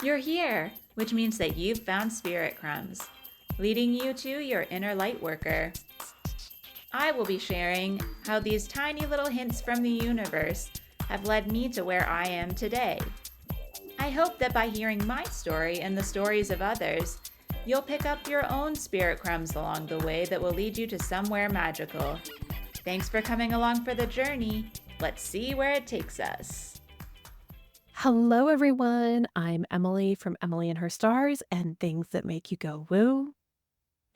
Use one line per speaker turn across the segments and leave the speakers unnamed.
You're here, which means that you've found spirit crumbs, leading you to your inner light worker. I will be sharing how these tiny little hints from the universe have led me to where I am today. I hope that by hearing my story and the stories of others, you'll pick up your own spirit crumbs along the way that will lead you to somewhere magical. Thanks for coming along for the journey. Let's see where it takes us.
Hello, everyone. I'm Emily from Emily and Her Stars and Things That Make You Go Woo.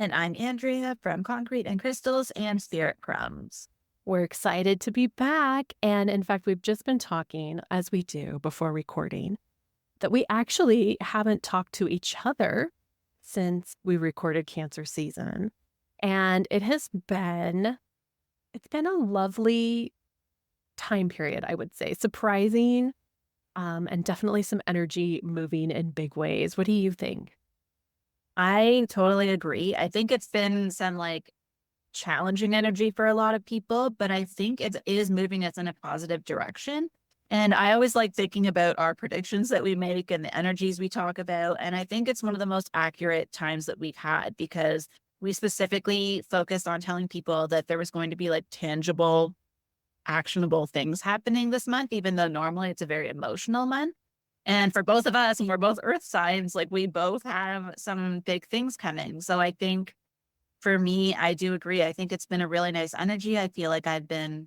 And I'm Andrea from Concrete and Crystals and Spirit Crumbs.
We're excited to be back. And in fact, we've just been talking, as we do before recording, that we actually haven't talked to each other since we recorded Cancer season. And it's been a lovely time period, I would say. Surprising. And definitely some energy moving in big ways. What do you think?
I totally agree. I think it's been some challenging energy for a lot of people, but I think it is moving us in a positive direction. And I always like thinking about our predictions that we make and the energies we talk about. And I think it's one of the most accurate times that we've had because we specifically focused on telling people that there was going to be tangible, actionable things happening this month, even though normally it's a very emotional month. And for both of us, and we're both earth signs, we both have some big things coming. So I think for me, I do agree. I think it's been a really nice energy. I feel like I've been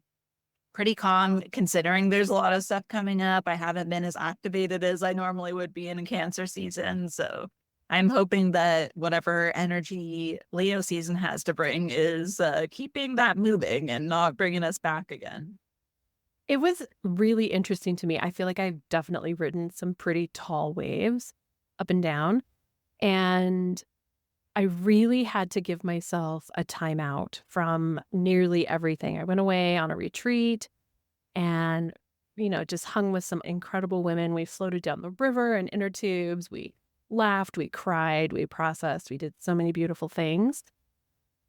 pretty calm considering there's a lot of stuff coming up. I haven't been as activated as I normally would be in a Cancer season. So I'm hoping that whatever energy Leo season has to bring is keeping that moving and not bringing us back again.
It was really interesting to me. I feel like I've definitely ridden some pretty tall waves up and down. And I really had to give myself a timeout from nearly everything. I went away on a retreat and, just hung with some incredible women. We floated down the river in inner tubes. We laughed, we cried, we processed, we did so many beautiful things.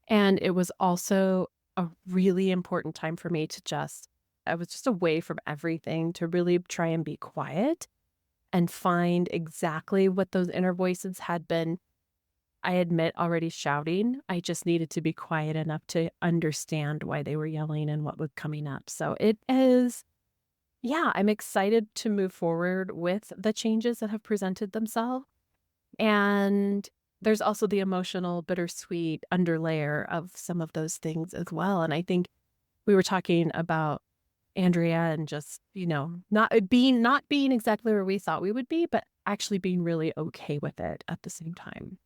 And it was also a really important time for me I was just away from everything to really try and be quiet and find exactly what those inner voices had been, I admit, already shouting. I just needed to be quiet enough to understand why they were yelling and what was coming up. So I'm excited to move forward with the changes that have presented themselves. And there's also the emotional, bittersweet underlayer of some of those things as well. And I think we were talking about Andrea and just, not being exactly where we thought we would be, but actually being really okay with it at the same time.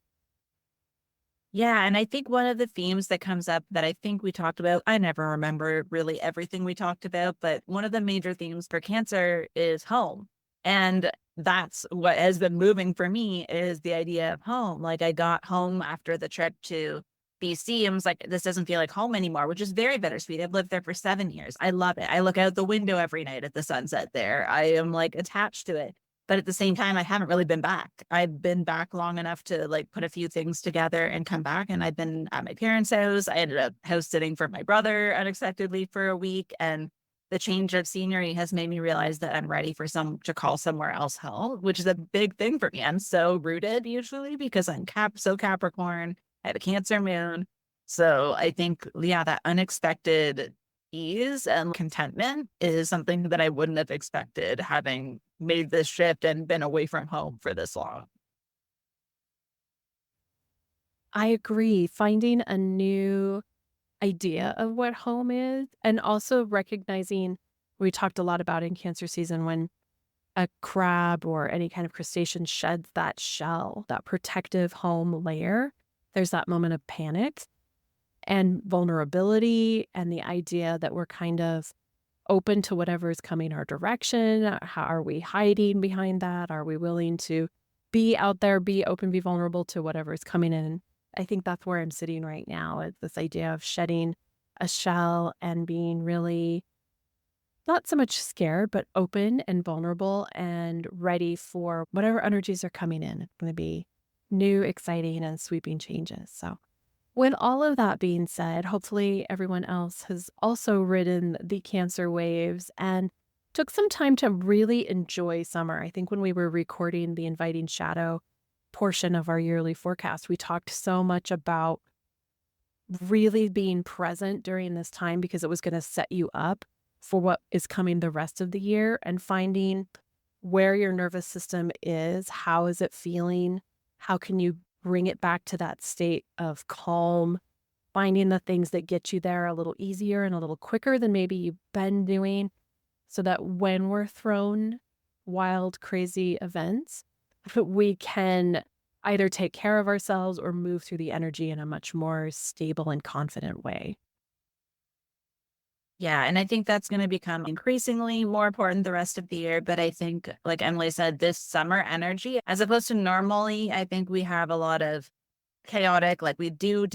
Yeah, and I think one of the themes that comes up that I think we talked about, I never remember really everything we talked about, but one of the major themes for Cancer is home. And that's what has been moving for me is the idea of home. I got home after the trip to BC and was like, this doesn't feel like home anymore, which is very bittersweet. I've lived there for 7 years. I love it. I look out the window every night at the sunset there. I am attached to it. But at the same time, I haven't really been back. I've been back long enough to put a few things together and come back. And I've been at my parents' house. I ended up house sitting for my brother unexpectedly for a week. And the change of scenery has made me realize that I'm ready for to call somewhere else home, which is a big thing for me. I'm so rooted usually because I'm so Capricorn. I have a Cancer moon. So I think, yeah, that unexpected ease and contentment is something that I wouldn't have expected having made this shift and been away from home for this long.
I agree. Finding a new idea of what home is and also recognizing, we talked a lot about in Cancer season, when a crab or any kind of crustacean sheds that shell, that protective home layer, there's that moment of panic and vulnerability and the idea that we're kind of open to whatever is coming our direction. How are we hiding behind that? Are we willing to be out there, be open, be vulnerable to whatever is coming in? I think that's where I'm sitting right now, is this idea of shedding a shell and being really not so much scared, but open and vulnerable and ready for whatever energies are coming in. It's going to be new, exciting, and sweeping changes. So with all of that being said, hopefully everyone else has also ridden the Cancer waves and took some time to really enjoy summer. I think when we were recording the Inviting Shadow portion of our yearly forecast, we talked so much about really being present during this time because it was going to set you up for what is coming the rest of the year, and finding where your nervous system is, how is it feeling, how can you bring it back to that state of calm, finding the things that get you there a little easier and a little quicker than maybe you've been doing, so that when we're thrown wild, crazy events, we can either take care of ourselves or move through the energy in a much more stable and confident way.
Yeah, and I think that's going to become increasingly more important the rest of the year. But I think, like Emily said, this summer energy, as opposed to normally, I think we have a lot of chaotic, like we do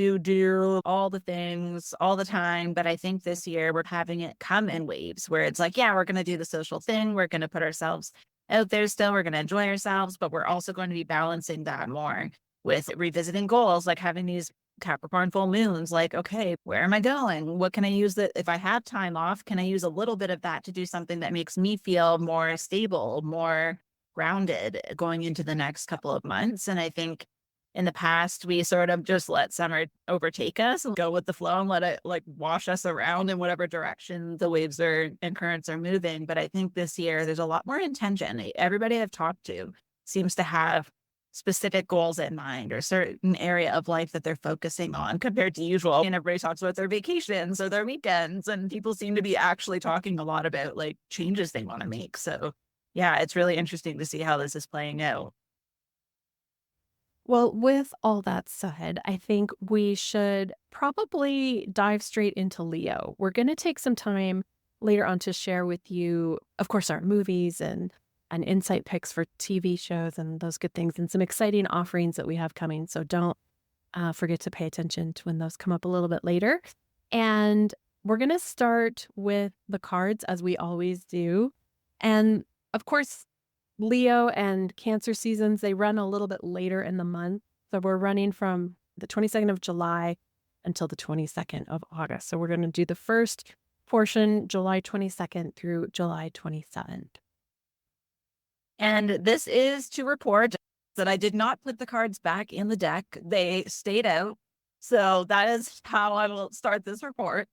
all the things all the time. But I think this year we're having it come in waves where it's like, yeah, we're going to do the social thing. We're going to put ourselves out there still. We're going to enjoy ourselves, but we're also going to be balancing that more with revisiting goals, like having these Capricorn full moons. Like, okay, where am I going? What can I use that if I have time off? Can I use a little bit of that to do something that makes me feel more stable, more grounded going into the next couple of months? And I think in the past, we sort of just let summer overtake us and go with the flow and let it like wash us around in whatever direction the waves are and currents are moving. But I think this year there's a lot more intention. Everybody I've talked to seems to have specific goals in mind or certain area of life that they're focusing on compared to usual. And everybody talks about their vacations or their weekends, and people seem to be actually talking a lot about like changes they want to make. So yeah, it's really interesting to see how this is playing out.
Well, with all that said, I think we should probably dive straight into Leo. We're going to take some time later on to share with you, of course, our movies and insight picks for TV shows and those good things, and some exciting offerings that we have coming. So don't forget to pay attention to when those come up a little bit later. And we're going to start with the cards as we always do. And of course, Leo and Cancer seasons, they run a little bit later in the month. So we're running from the 22nd of July until the 22nd of August. So we're going to do the first portion July 22nd through July 27th.
And this is to report that I did not put the cards back in the deck. They stayed out. So that is how I will start this report.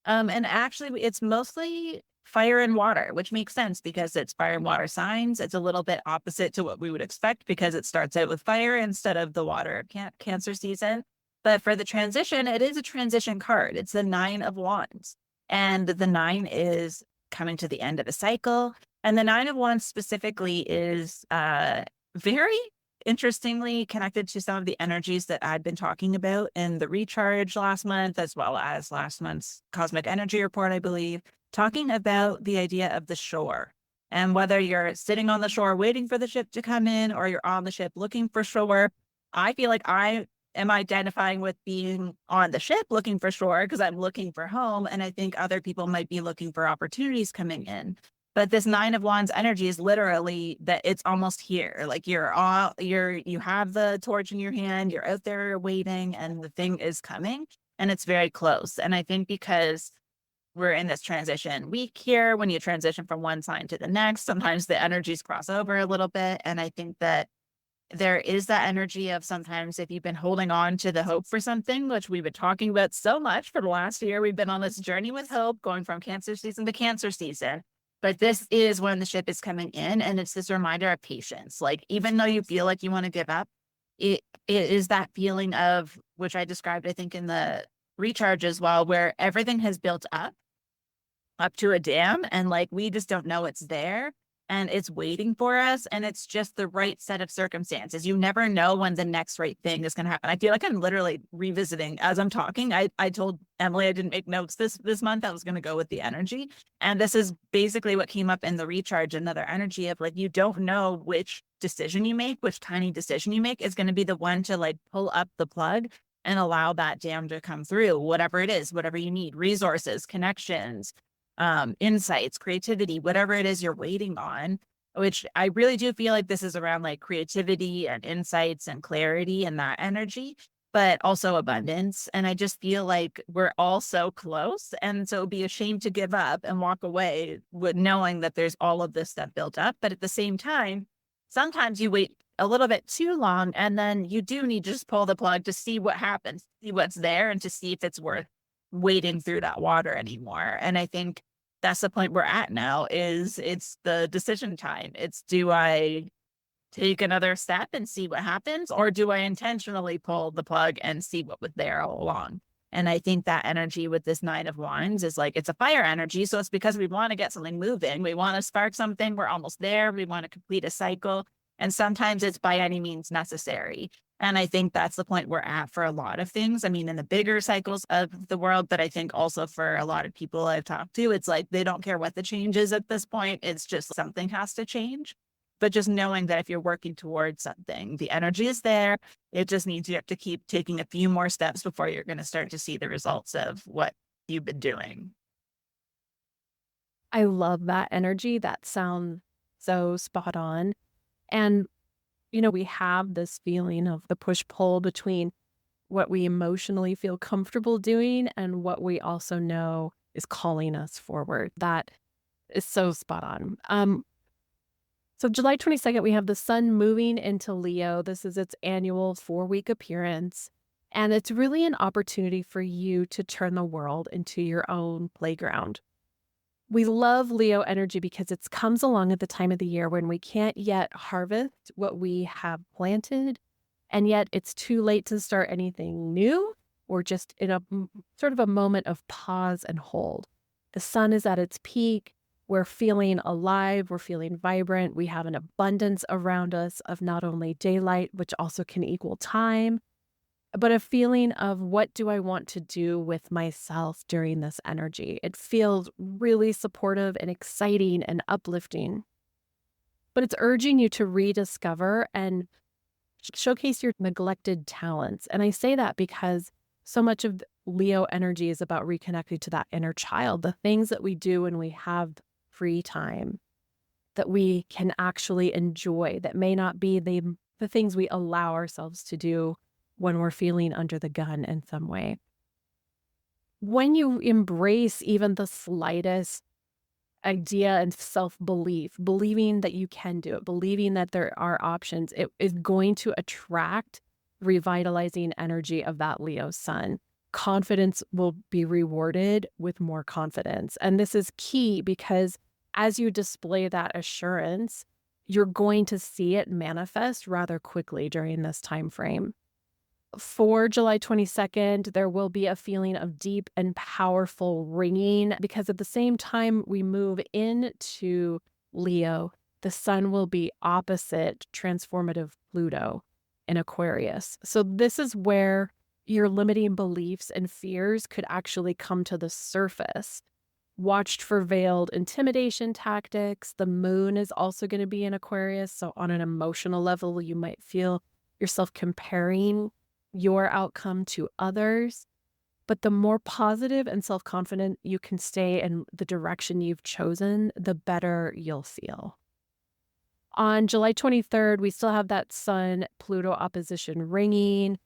And actually, it's mostly fire and water, which makes sense because it's fire and water signs. It's a little bit opposite to what we would expect because it starts out with fire instead of the water Cancer season. But for the transition, it is a transition card. It's the 9 of Wands. And the 9 is coming to the end of a cycle. And the 9 of Wands specifically is very interestingly connected to some of the energies that I'd been talking about in the recharge last month, as well as last month's cosmic energy report, I believe, talking about the idea of the shore. And whether you're sitting on the shore waiting for the ship to come in or you're on the ship looking for shore, I feel like I am identifying with being on the ship looking for shore because I'm looking for home. And I think other people might be looking for opportunities coming in. But this 9 of Wands energy is literally that it's almost here. Like you have the torch in your hand, you're out there waiting, and the thing is coming, and it's very close. And I think because we're in this transition week here, when you transition from one sign to the next, sometimes the energies cross over a little bit. And I think that there is that energy of sometimes if you've been holding on to the hope for something, which we've been talking about so much for the last year, we've been on this journey with hope going from Cancer season to Cancer season. But this is when the ship is coming in, and it's this reminder of patience. Like, even though you feel like you want to give up, it is that feeling of, which I described, I think, in the recharge as well, where everything has built up to a dam, and like we just don't know it's there. And it's waiting for us, and it's just the right set of circumstances. You never know when the next right thing is going to happen. I feel like I'm literally revisiting as I'm talking. I told Emily I didn't make notes this month. I was going to go with the energy, and this is basically what came up in the recharge. Another energy of like you don't know which decision you make, which tiny decision you make is going to be the one to like pull up the plug and allow that dam to come through. Whatever it is, whatever you need, resources, connections, insights, creativity, whatever it is you're waiting on, which I really do feel like this is around like creativity and insights and clarity and that energy. but also abundance. And I just feel like we're all so close. And so it'd be a shame to give up and walk away with knowing that there's all of this stuff built up. But at the same time, sometimes you wait a little bit too long and then you do need to just pull the plug to see what happens, see what's there, and to see if it's worth wading through that water anymore. And I think that's the point we're at now is it's the decision time. It's, do I take another step and see what happens? Or do I intentionally pull the plug and see what was there all along? And I think that energy with this Nine of Wands is like, it's a fire energy. So it's because we want to get something moving. We want to spark something. We're almost there. We want to complete a cycle. And sometimes it's by any means necessary. And I think that's the point we're at for a lot of things. I mean, in the bigger cycles of the world, but I think also for a lot of people I've talked to, it's like they don't care what the change is at this point. It's just something has to change. But just knowing that if you're working towards something, the energy is there. It just needs you have to keep taking a few more steps before you're going to start to see the results of what you've been doing.
I love that energy. That sounds so spot on. And, we have this feeling of the push pull between what we emotionally feel comfortable doing and what we also know is calling us forward. That is so spot on. So July 22nd, we have the sun moving into Leo. This is its annual 4-week appearance. And it's really an opportunity for you to turn the world into your own playground. We love Leo energy because it comes along at the time of the year when we can't yet harvest what we have planted. And yet it's too late to start anything new. We're just in a sort of a moment of pause and hold. The sun is at its peak. We're feeling alive. We're feeling vibrant. We have an abundance around us of not only daylight, which also can equal time, but a feeling of what do I want to do with myself during this energy. It feels really supportive and exciting and uplifting, but it's urging you to rediscover and showcase your neglected talents. And I say that because so much of Leo energy is about reconnecting to that inner child, the things that we do when we have free time that we can actually enjoy, that may not be the things we allow ourselves to do when we're feeling under the gun in some way. When you embrace even the slightest idea and self-belief, believing that you can do it, believing that there are options, it is going to attract revitalizing energy of that Leo sun. Confidence will be rewarded with more confidence. And this is key because as you display that assurance, you're going to see it manifest rather quickly during this time frame. For July 22nd, there will be a feeling of deep and powerful ringing because at the same time we move into Leo, the sun will be opposite transformative Pluto in Aquarius. So this is where your limiting beliefs and fears could actually come to the surface. Watched for veiled intimidation tactics. The moon is also going to be in Aquarius. So on an emotional level, you might feel yourself comparing your outcome to others. But the more positive and self-confident you can stay in the direction you've chosen, the better you'll feel. On July 23rd, we still have that Sun-Pluto opposition ringing.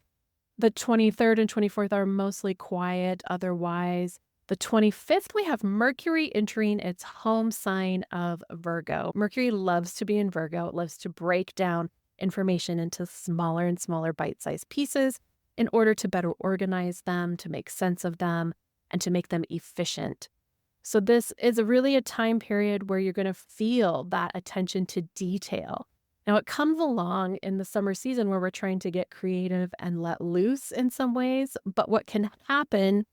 The 23rd and 24th are mostly quiet otherwise. The 25th, we have Mercury entering its home sign of Virgo. Mercury loves to be in Virgo. It loves to break down information into smaller and smaller bite-sized pieces in order to better organize them, to make sense of them, and to make them efficient. So this is really a time period where you're going to feel that attention to detail. Now, it comes along in the summer season where we're trying to get creative and let loose in some ways, but what can happen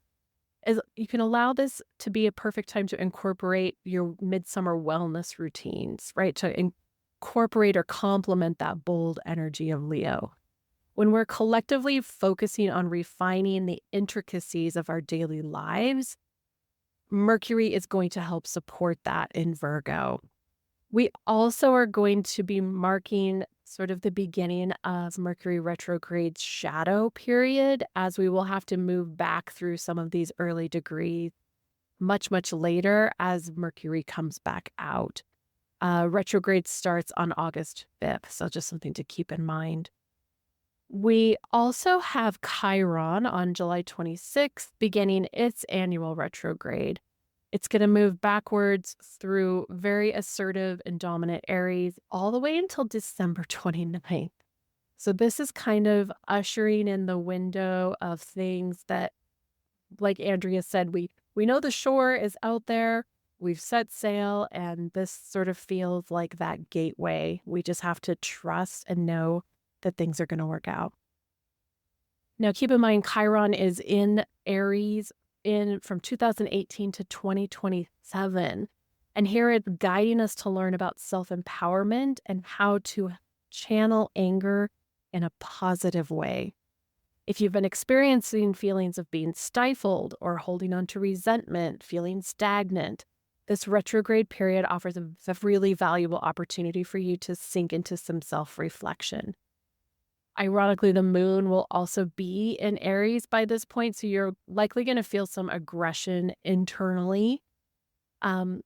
is you can allow this to be a perfect time to incorporate your midsummer wellness routines, right? To incorporate or complement that bold energy of Leo. When we're collectively focusing on refining the intricacies of our daily lives, Mercury is going to help support that in Virgo. We also are going to be marking sort of the beginning of Mercury retrograde's shadow period, as we will have to move back through some of these early degrees much, much later as Mercury comes back out. Retrograde starts on August 5th, so just something to keep in mind. We also have Chiron on July 26th, beginning its annual retrograde. It's going to move backwards through very assertive and dominant Aries all the way until December 29th. So this is kind of ushering in the window of things that, like Andrea said, we know the shore is out there. We've set sail, and this sort of feels like that gateway. We just have to trust and know that things are going to work out. Now, keep in mind, Chiron is in Aries in from 2018 to 2027. And here it's guiding us to learn about self-empowerment and how to channel anger in a positive way. If you've been experiencing feelings of being stifled or holding on to resentment, feeling stagnant, this retrograde period offers a really valuable opportunity for you to sink into some self-reflection. Ironically, the moon will also be in Aries by this point, so you're likely going to feel some aggression internally. Um,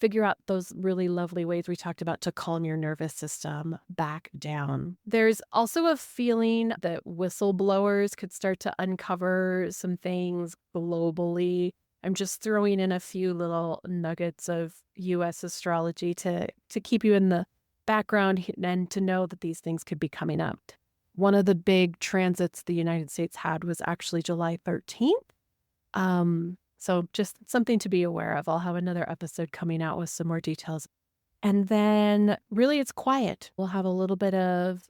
Figure out those really lovely ways we talked about to calm your nervous system back down. There's also a feeling that whistleblowers could start to uncover some things globally. I'm just throwing in a few little nuggets of US astrology to keep you in the background and to know that these things could be coming up. One of the big transits the United States had was actually July 13th. So just something to be aware of. I'll have another episode coming out with some more details. And then really it's quiet. We'll have a little bit of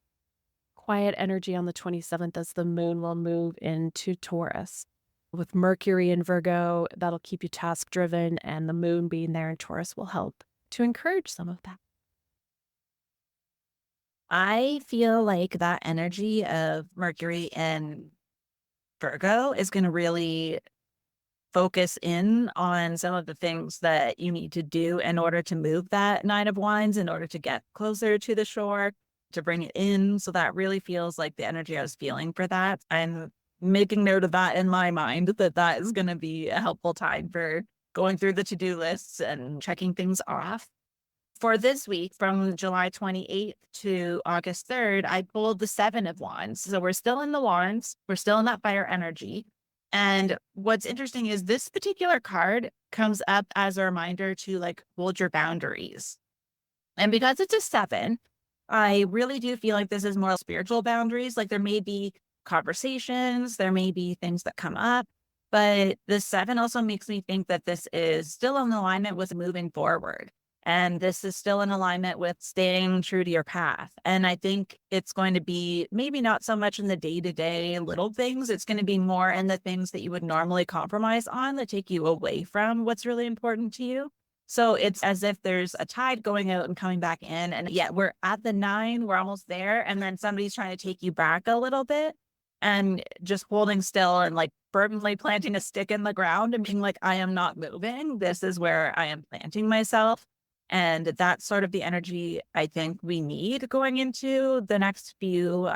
quiet energy on the 27th as the moon will move into Taurus. With Mercury in Virgo, that'll keep you task driven, and the moon being there in Taurus will help to encourage some of that.
I feel like that energy of Mercury and Virgo is going to really focus in on some of the things that you need to do in order to move that Nine of Wands, in order to get closer to the shore, to bring it in. So that really feels like the energy I was feeling for that. I'm making note of that in my mind, that that is going to be a helpful time for going through the to-do lists and checking things off. For this week, from July 28th to August 3rd, I pulled the Seven of Wands. So we're still in the Wands. We're still in that fire energy. And what's interesting is this particular card comes up as a reminder to like hold your boundaries. And because it's a seven, I really do feel like this is more spiritual boundaries. Like there may be conversations, there may be things that come up, but the seven also makes me think that this is still in alignment with moving forward. And this is still in alignment with staying true to your path. And I think it's going to be maybe not so much in the day-to-day little things. It's going to be more in the things that you would normally compromise on that take you away from what's really important to you. So it's as if there's a tide going out and coming back in. And yet we're at the 9, we're almost there. And then somebody's trying to take you back a little bit, and just holding still and like firmly planting a stick in the ground and being like, I am not moving. This is where I am planting myself. And that's sort of the energy I think we need going into the next few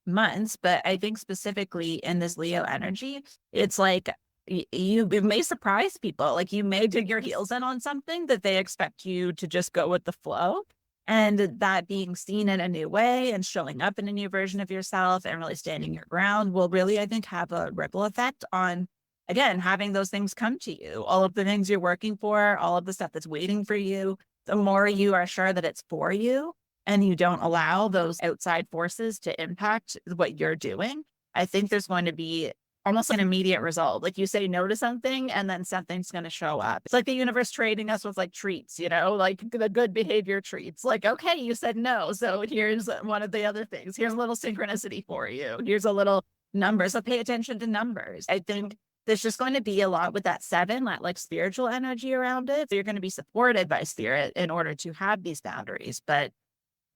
months. But I think specifically in this Leo energy, it's like you may surprise people. Like you may dig your heels in on something that they expect you to just go with the flow. And that being seen in a new way and showing up in a new version of yourself and really standing your ground will really, I think, have a ripple effect on, again, having those things come to you, all of the things you're working for, all of the stuff that's waiting for you. The more you are sure that it's for you and you don't allow those outside forces to impact what you're doing, I think there's going to be almost an immediate result. Like you say no to something and then something's going to show up. It's like the universe trading us with like treats, like the good behavior treats. Like, okay, you said no. So here's one of the other things. Here's a little synchronicity for you. Here's a little number. So pay attention to numbers. I think there's just going to be a lot with that 7, that like spiritual energy around it. So you're going to be supported by spirit in order to have these boundaries. But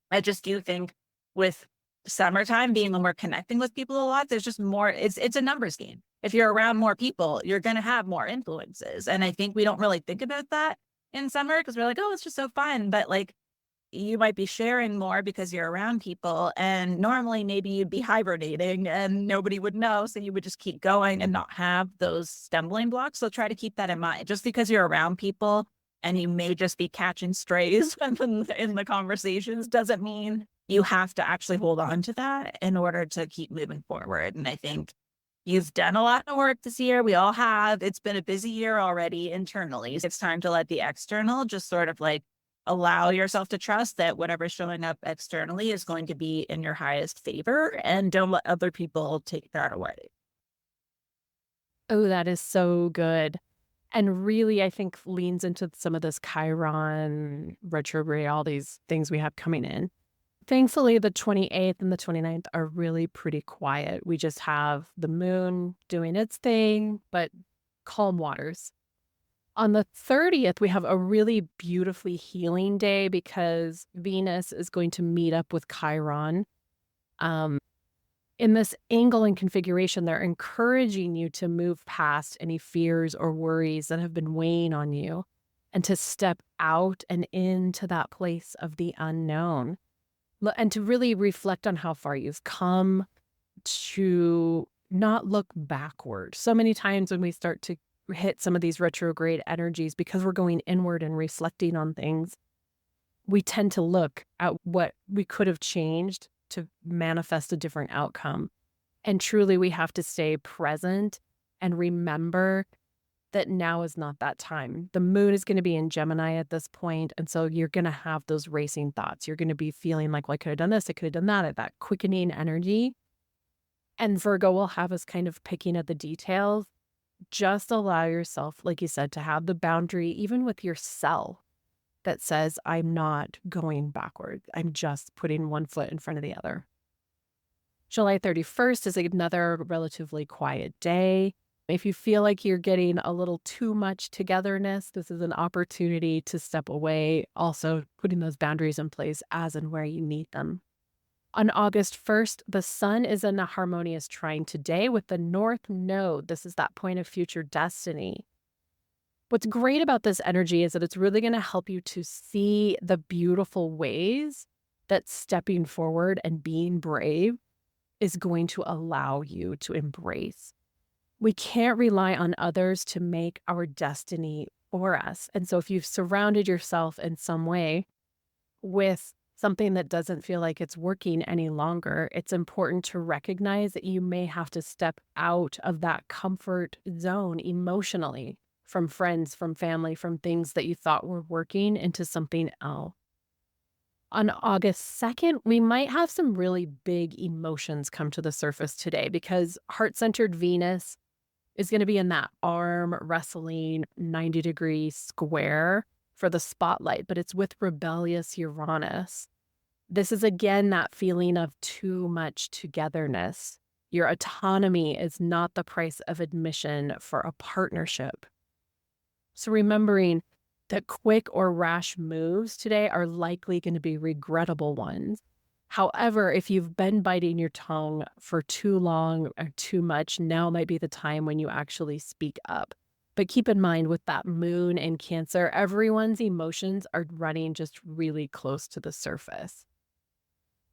I just do think with summertime being when we're connecting with people a lot, there's just more, it's a numbers game. If you're around more people, you're going to have more influences. And I think we don't really think about that in summer because we're like, oh, it's just so fun. But like, you might be sharing more because you're around people, and normally maybe you'd be hibernating and nobody would know. So you would just keep going and not have those stumbling blocks. So try to keep that in mind. Just because you're around people and you may just be catching strays in the conversations doesn't mean you have to actually hold on to that in order to keep moving forward. And I think you've done a lot of work this year. We all have. It's been a busy year already internally. It's time to let the external just sort of like allow yourself to trust that whatever's showing up externally is going to be in your highest favor, and don't let other people take that away.
Oh, that is so good. And really, I think leans into some of this Chiron, retrograde, all these things we have coming in. Thankfully, the 28th and the 29th are really pretty quiet. We just have the moon doing its thing, but calm waters. On the 30th, we have a really beautifully healing day because Venus is going to meet up with Chiron. Um, in this angle and configuration, they're encouraging you to move past any fears or worries that have been weighing on you and to step out and into that place of the unknown and to really reflect on how far you've come, to not look backward. So many times when we start to hit some of these retrograde energies, because we're going inward and reflecting on things, we tend to look at what we could have changed to manifest a different outcome. And truly, we have to stay present and remember that now is not that time. The moon is going to be in Gemini at this point, and so you're going to have those racing thoughts. You're going to be feeling like, well, I could have done this, I could have done that, that quickening energy. And Virgo will have us kind of picking at the details. Just allow yourself, like you said, to have the boundary, even with yourself, that says, I'm not going backward. I'm just putting one foot in front of the other. July 31st is another relatively quiet day. If you feel like you're getting a little too much togetherness, this is an opportunity to step away, also putting those boundaries in place as and where you need them. On August 1st, the sun is in a harmonious trine today with the North Node. This is that point of future destiny. What's great about this energy is that it's really going to help you to see the beautiful ways that stepping forward and being brave is going to allow you to embrace. We can't rely on others to make our destiny for us. And so if you've surrounded yourself in some way with something that doesn't feel like it's working any longer, it's important to recognize that you may have to step out of that comfort zone emotionally, from friends, from family, from things that you thought were working into something else. On August 2nd, we might have some really big emotions come to the surface today because heart-centered Venus is going to be in that arm wrestling 90-degree square for the spotlight, but it's with rebellious Uranus. This is again that feeling of too much togetherness. Your autonomy is not the price of admission for a partnership. So remembering that quick or rash moves today are likely going to be regrettable ones. However, if you've been biting your tongue for too long or too much, now might be the time when you actually speak up. But keep in mind, with that moon in Cancer, everyone's emotions are running just really close to the surface.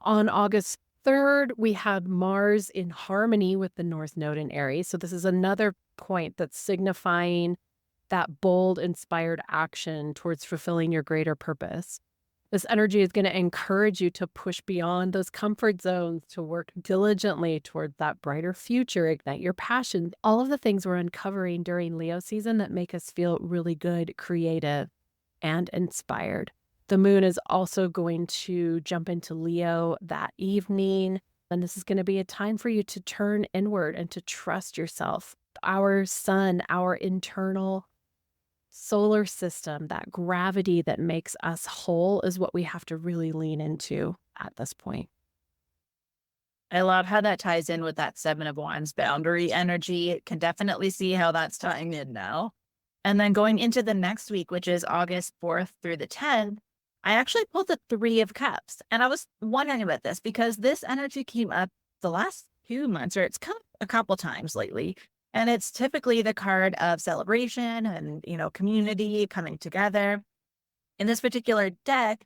On August 3rd, we had Mars in harmony with the North Node in Aries. So this is another point that's signifying that bold, inspired action towards fulfilling your greater purpose. This energy is going to encourage you to push beyond those comfort zones, to work diligently towards that brighter future, ignite your passion, all of the things we're uncovering during Leo season that make us feel really good, creative, and inspired. The moon is also going to jump into Leo that evening, and this is going to be a time for you to turn inward and to trust yourself. Our sun, our internal solar system, that gravity that makes us whole is what we have to really lean into at this point.
I love how that ties in with that Seven of Wands boundary energy. Can definitely see how that's tying in now. And then going into the next week, which is August 4th through the 10th, I actually pulled the Three of Cups. And I was wondering about this because this energy came up the last few months, or it's come up a couple times lately. And it's typically the card of celebration and, community coming together. In this particular deck,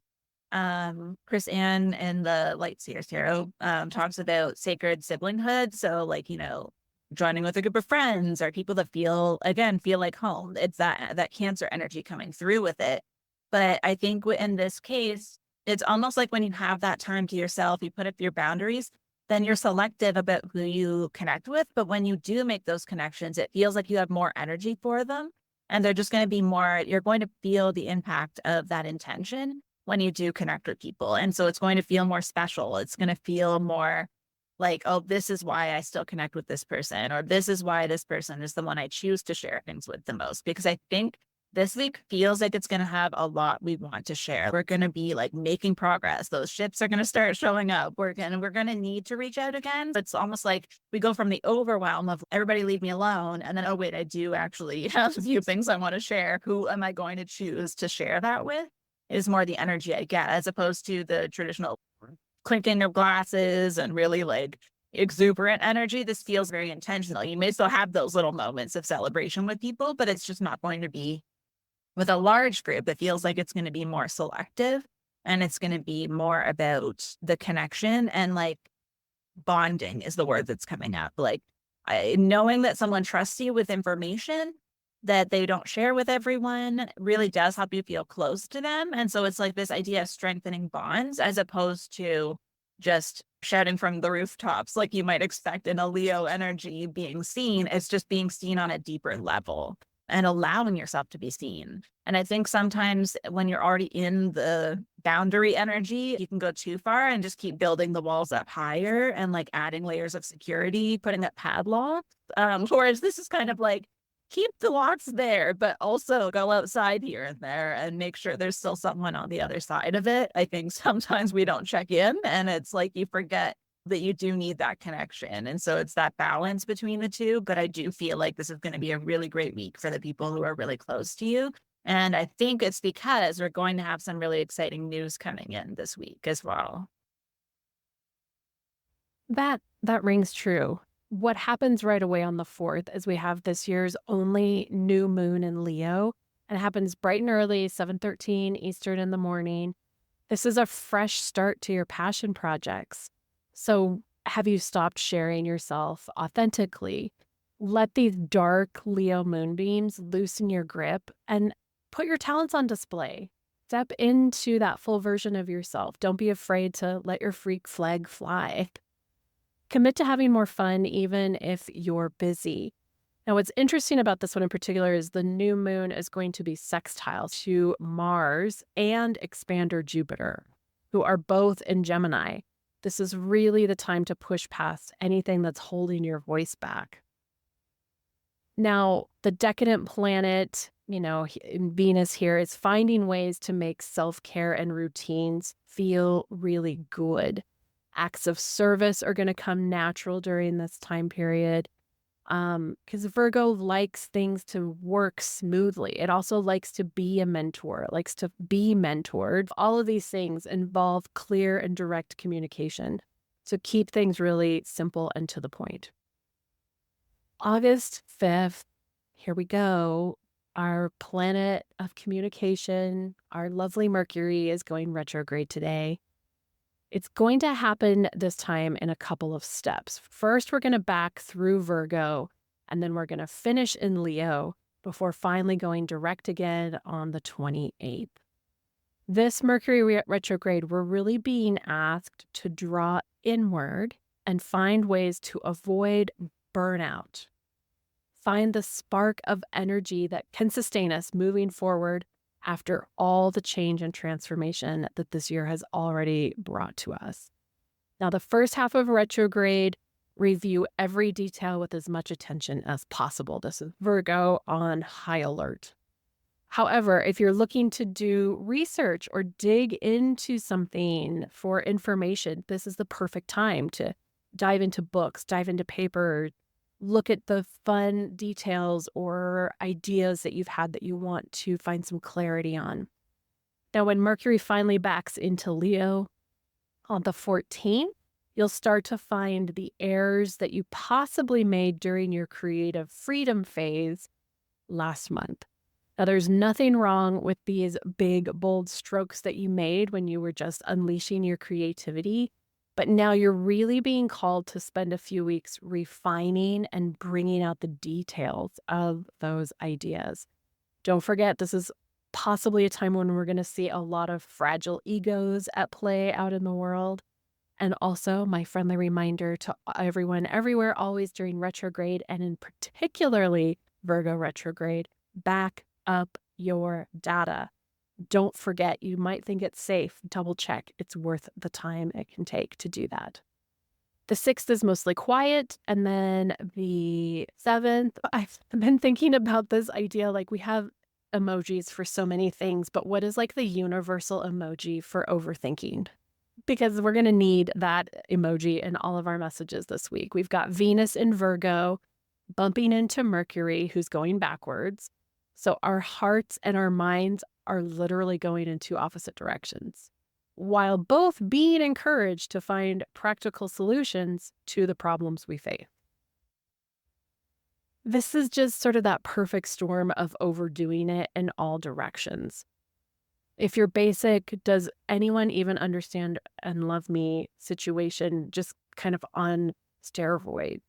Chris Ann in the Light Seers Tarot talks about sacred siblinghood. So joining with a group of friends or people that feel like home. It's that Cancer energy coming through with it. But I think in this case, It's almost like when you have that time to yourself, you put up your boundaries, then you're selective about who you connect with. But when you do make those connections, it feels like you have more energy for them. And they're just going to be more, you're going to feel the impact of that intention when you do connect with people. And so it's going to feel more special. It's going to feel more like, oh, this is why I still connect with this person, or this is why this person is the one I choose to share things with the most. Because I think this week feels like it's going to have a lot we want to share. We're going to be like making progress. Those ships are going to start showing up. We're going to need to reach out again. But it's almost like we go from the overwhelm of everybody leave me alone. And then, oh, wait, I do actually have a few things I want to share. Who am I going to choose to share that with? Is more the energy I get, as opposed to the traditional clinking of glasses and really like exuberant energy. This feels very intentional. You may still have those little moments of celebration with people, but it's just not going to be with a large group. It feels like it's going to be more selective, and it's going to be more about the connection, and like bonding is the word that's coming up. Like knowing that someone trusts you with information that they don't share with everyone really does help you feel close to them. And so it's like this idea of strengthening bonds, as opposed to just shouting from the rooftops like you might expect in a Leo energy being seen. It's just being seen on a deeper level and allowing yourself to be seen. And I think sometimes when you're already in the boundary energy, you can go too far and just keep building the walls up higher and like adding layers of security, putting up padlocks. Whereas this is kind of like, keep the locks there, but also go outside here and there and make sure there's still someone on the other side of it. I think sometimes we don't check in, and it's like you forget that you do need that connection. And so it's that balance between the two. But I do feel like this is going to be a really great week for the people who are really close to you. And I think it's because we're going to have some really exciting news coming in this week as well.
That rings true. What happens right away on the 4th is we have this year's only new moon in Leo, and it happens bright and early, 7:13 Eastern in the morning. This is a fresh start to your passion projects. So, have you stopped sharing yourself authentically? Let these dark Leo moonbeams loosen your grip and put your talents on display. Step into that full version of yourself. Don't be afraid to let your freak flag fly. Commit to having more fun even if you're busy. Now, what's interesting about this one in particular is the new moon is going to be sextile to Mars and expander Jupiter, who are both in Gemini. This is really the time to push past anything that's holding your voice back. Now, the decadent planet, in Venus here, is finding ways to make self-care and routines feel really good. Acts of service are going to come natural during this time period, because Virgo likes things to work smoothly. It also likes to be a mentor. It likes to be mentored. All of these things involve clear and direct communication. So keep things really simple and to the point. August 5th, here we go. Our planet of communication, our lovely Mercury, is going retrograde today. It's going to happen this time in a couple of steps. First, we're going to back through Virgo, and then we're going to finish in Leo before finally going direct again on the 28th. This Mercury retrograde, we're really being asked to draw inward and find ways to avoid burnout. Find the spark of energy that can sustain us moving forward after all the change and transformation that this year has already brought to us. Now, the first half of retrograde, review every detail with as much attention as possible. This is Virgo on high alert. However, if you're looking to do research or dig into something for information, this is the perfect time to dive into books, dive into paper, look at the fun details or ideas that you've had that you want to find some clarity on. Now, when Mercury finally backs into Leo on the 14th, you'll start to find the errors that you possibly made during your creative freedom phase last month. Now, there's nothing wrong with these big, bold strokes that you made when you were just unleashing your creativity. But now you're really being called to spend a few weeks refining and bringing out the details of those ideas. Don't forget, this is possibly a time when we're going to see a lot of fragile egos at play out in the world. And also, my friendly reminder to everyone everywhere, always during retrograde, and in particularly Virgo retrograde, back up your data. Don't forget, you might think it's safe. Double check. It's worth the time it can take to do that. The 6th is mostly quiet. And then the 7th, I've been thinking about this idea, like we have emojis for so many things, but what is like the universal emoji for overthinking? Because we're going to need that emoji in all of our messages this week. We've got Venus in Virgo bumping into Mercury, who's going backwards. So our hearts and our minds are literally going in two opposite directions, while both being encouraged to find practical solutions to the problems we face. This is just sort of that perfect storm of overdoing it in all directions. If you're basic, does anyone even understand and love me situation just kind of on steroid?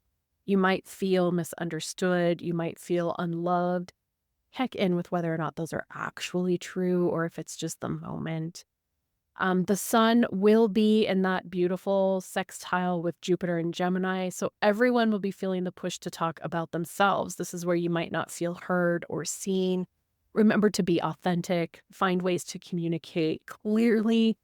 You might feel misunderstood. You might feel unloved. Check in with whether or not those are actually true or if it's just the moment. The sun will be in that beautiful sextile with Jupiter and Gemini. So everyone will be feeling the push to talk about themselves. This is where you might not feel heard or seen. Remember to be authentic, find ways to communicate clearly,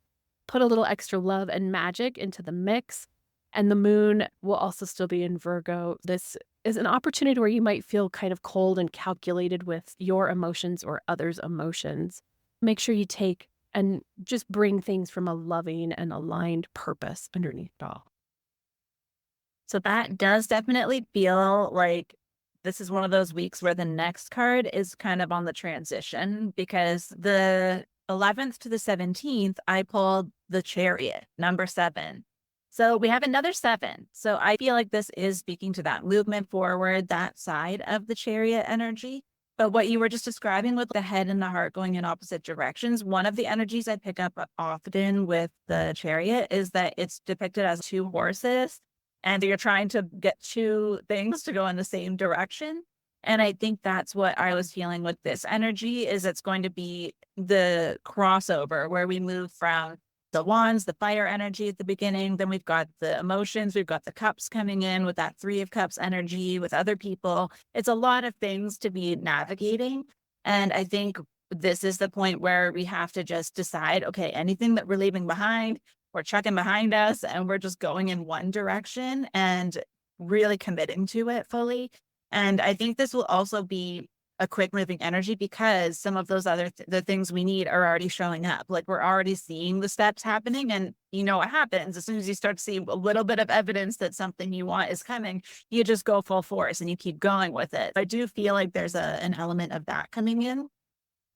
put a little extra love and magic into the mix. And the moon will also still be in Virgo. This is an opportunity where you might feel kind of cold and calculated with your emotions or others' emotions. Make sure you take and just bring things from a loving and aligned purpose underneath it all.
So that does definitely feel like this is one of those weeks where the next card is kind of on the transition, because the 11th to the 17th, I pulled the Chariot, number 7. So we have another 7. So I feel like this is speaking to that movement forward, that side of the Chariot energy. But what you were just describing with the head and the heart going in opposite directions, one of the energies I pick up often with the Chariot is that it's depicted as two horses, and you're trying to get two things to go in the same direction. And I think that's what I was feeling with this energy, is it's going to be the crossover where we move from the wands, the fire energy at the beginning. Then we've got the emotions. We've got the cups coming in with that 3 of cups energy with other people. It's a lot of things to be navigating. And I think this is the point where we have to just decide, okay, anything that we're leaving behind, we're chucking behind us, and we're just going in one direction and really committing to it fully. And I think this will also be a quick moving energy because some of those other the things we need are already showing up. Like we're already seeing the steps happening, and you know what happens as soon as you start to see a little bit of evidence that something you want is coming, you just go full force and you keep going with it. I do feel like there's an element of that coming in.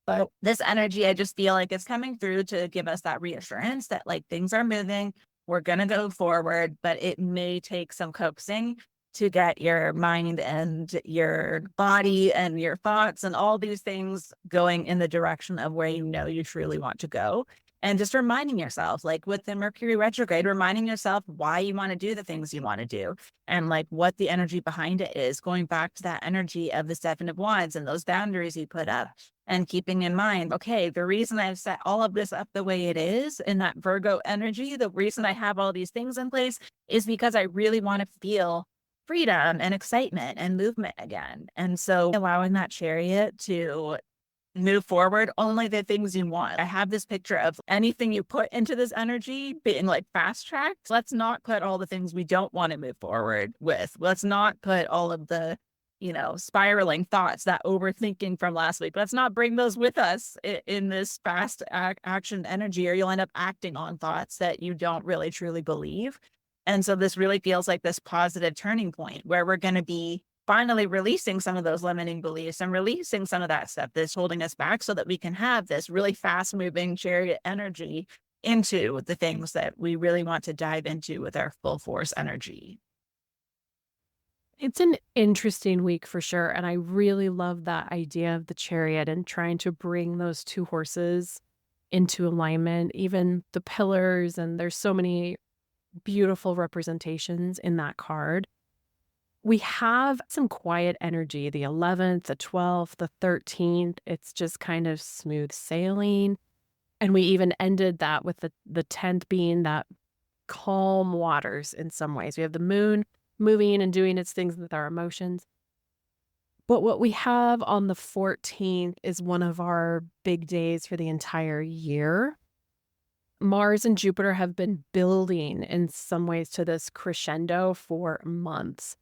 But this energy, I just feel like it's coming through to give us that reassurance that like things are moving, we're going to go forward, but it may take some coaxing to get your mind and your body and your thoughts and all these things going in the direction of where you know you truly want to go. And just reminding yourself, like with the Mercury retrograde, reminding yourself why you want to do the things you want to do and like what the energy behind it is, going back to that energy of the 7 of Wands and those boundaries you put up, and keeping in mind, okay, the reason I've set all of this up the way it is in that Virgo energy, the reason I have all these things in place is because I really want to feel freedom and excitement and movement again. And so allowing that Chariot to move forward, only the things you want. I have this picture of anything you put into this energy being like fast tracked. Let's not put all the things we don't want to move forward with. Let's not put all of the, spiraling thoughts, that overthinking from last week. Let's not bring those with us in this fast action energy, or you'll end up acting on thoughts that you don't really truly believe. And so this really feels like this positive turning point where we're going to be finally releasing some of those limiting beliefs and releasing some of that stuff that's holding us back so that we can have this really fast moving Chariot energy into the things that we really want to dive into with our full force energy.
It's an interesting week for sure. And I really love that idea of the Chariot and trying to bring those two horses into alignment, even the pillars. And there's so many beautiful representations in that card. We have some quiet energy, the 11th, the 12th, the 13th. It's just kind of smooth sailing. And we even ended that with the 10th being that calm waters in some ways. We have the moon moving and doing its things with our emotions. But what we have on the 14th is one of our big days for the entire year. Mars and Jupiter have been building in some ways to this crescendo for months.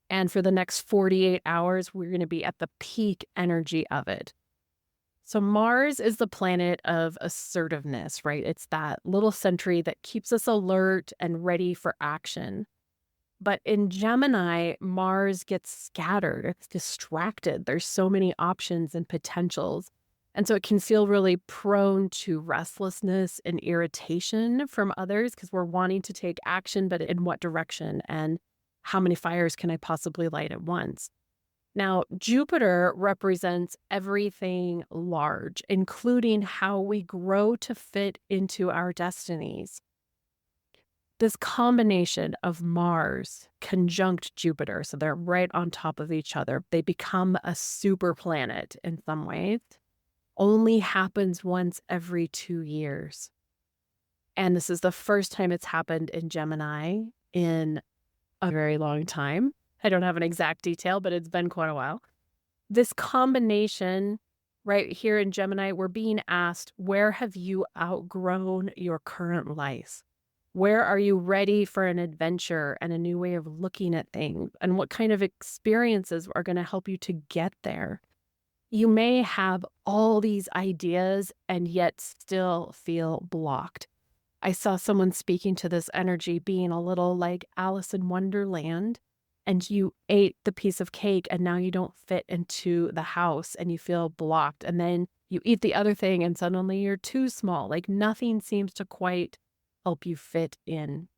And for the next 48 hours, we're going to be at the peak energy of it. So, Mars is the planet of assertiveness, right? It's that little sentry that keeps us alert and ready for action. But in Gemini, Mars gets scattered, it's distracted. There's so many options and potentials. And so it can feel really prone to restlessness and irritation from others because we're wanting to take action, but in what direction? And how many fires can I possibly light at once? Now, Jupiter represents everything large, including how we grow to fit into our destinies. This combination of Mars conjunct Jupiter, so they're right on top of each other, they become a super planet in some ways, only happens once every 2 years. And this is the first time it's happened in Gemini in a very long time. I don't have an exact detail, but it's been quite a while. This combination right here in Gemini, we're being asked, where have you outgrown your current life? Where are you ready for an adventure and a new way of looking at things? And what kind of experiences are going to help you to get there? You may have all these ideas and yet still feel blocked. I saw someone speaking to this energy being a little like Alice in Wonderland, and you ate the piece of cake and now you don't fit into the house and you feel blocked. And then you eat the other thing and suddenly you're too small. Like nothing seems to quite help you fit in.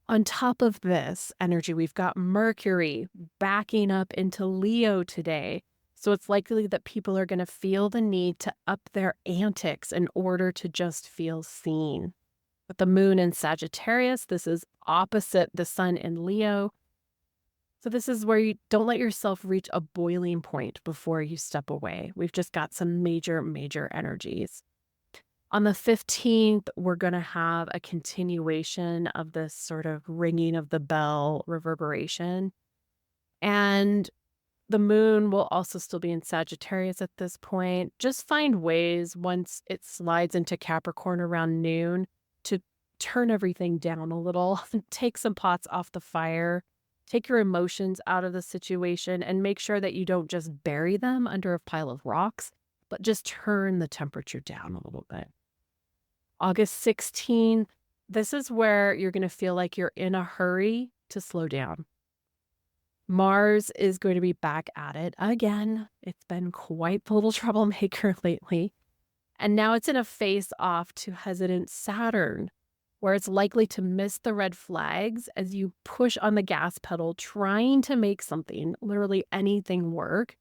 On top of this energy, we've got Mercury backing up into Leo today. So it's likely that people are going to feel the need to up their antics in order to just feel seen. With the moon in Sagittarius, this is opposite the sun in Leo. So this is where you don't let yourself reach a boiling point before you step away. We've just got some major, major energies. On the 15th, we're going to have a continuation of this sort of ringing of the bell reverberation. And the moon will also still be in Sagittarius at this point. Just find ways once it slides into Capricorn around noon to turn everything down a little, take some pots off the fire, take your emotions out of the situation, and make sure that you don't just bury them under a pile of rocks, but just turn the temperature down a little bit. August 16th, this is where you're going to feel like you're in a hurry to slow down. Mars is going to be back at it again. It's been quite the little troublemaker lately. And now it's in a face-off to hesitant Saturn, where it's likely to miss the red flags as you push on the gas pedal, trying to make something, literally anything, work.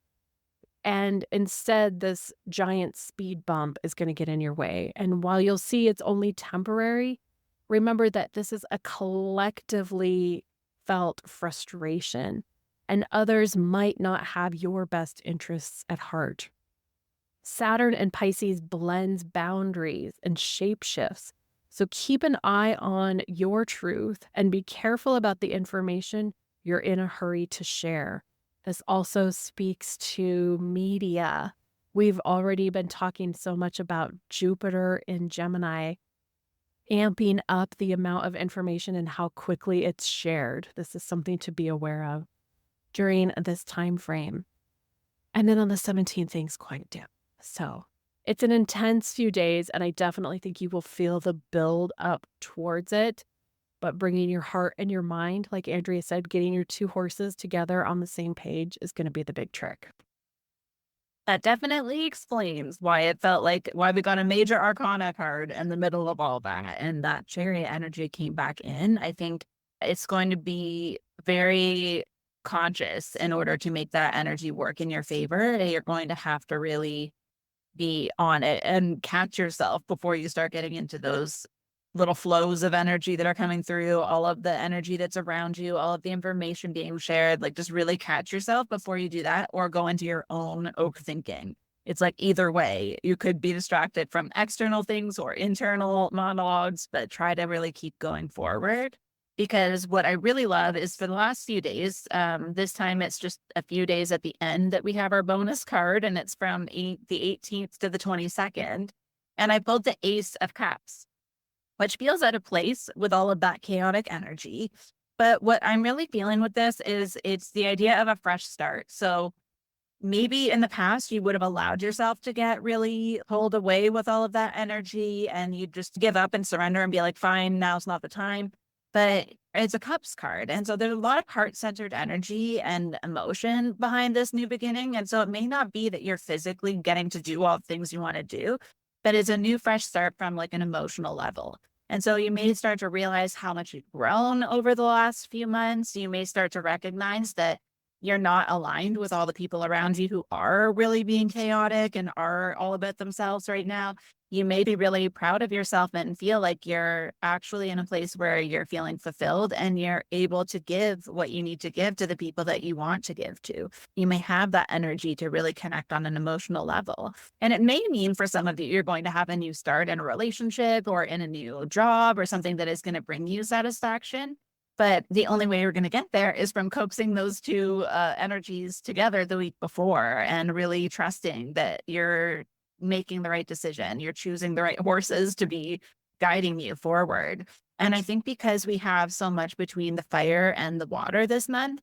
And instead, this giant speed bump is going to get in your way. And while you'll see it's only temporary, remember that this is a collectively felt frustration, and others might not have your best interests at heart. Saturn and Pisces blends boundaries and shapeshifts. So keep an eye on your truth and be careful about the information you're in a hurry to share. This also speaks to media. We've already been talking so much about Jupiter in Gemini, amping up the amount of information and how quickly it's shared. This is something to be aware of during this time frame. And then on the 17th, things quiet down. So it's an intense few days, and I definitely think you will feel the build up towards it. But bringing your heart and your mind, like Andrea said, getting your two horses together on the same page is going to be the big trick.
That definitely explains why it felt like why we got a major arcana card in the middle of all that and that chariot energy came back in. I think it's going to be very conscious in order to make that energy work in your favor. You're going to have to really be on it and catch yourself before you start getting into those little flows of energy that are coming through, all of the energy that's around you, all of the information being shared. Like, just really catch yourself before you do that or go into your own overthinking. It's like either way, you could be distracted from external things or internal monologues, but try to really keep going forward. Because what I really love is for the last few days, this time it's just a few days at the end that we have our bonus card, and it's from the 18th to the 22nd. And I pulled the Ace of Cups, which feels out of place with all of that chaotic energy. But what I'm really feeling with this is it's the idea of a fresh start. So maybe in the past you would have allowed yourself to get really pulled away with all of that energy and you just give up and surrender and be like, fine, now's not the time. But it's a cups card. And so there's a lot of heart centered energy and emotion behind this new beginning. And so it may not be that you're physically getting to do all the things you want to do, but it's a new, fresh start from like an emotional level. And so you may start to realize how much you've grown over the last few months. You may start to recognize that you're not aligned with all the people around you who are really being chaotic and are all about themselves right now. You may be really proud of yourself and feel like you're actually in a place where you're feeling fulfilled and you're able to give what you need to give to the people that you want to give to. You may have that energy to really connect on an emotional level. And it may mean for some of you, you're going to have a new start in a relationship or in a new job or something that is going to bring you satisfaction. But the only way you're going to get there is from coaxing those two energies together the week before and really trusting that you're making the right decision. You're choosing the right horses to be guiding you forward. And I think because we have so much between the fire and the water this month,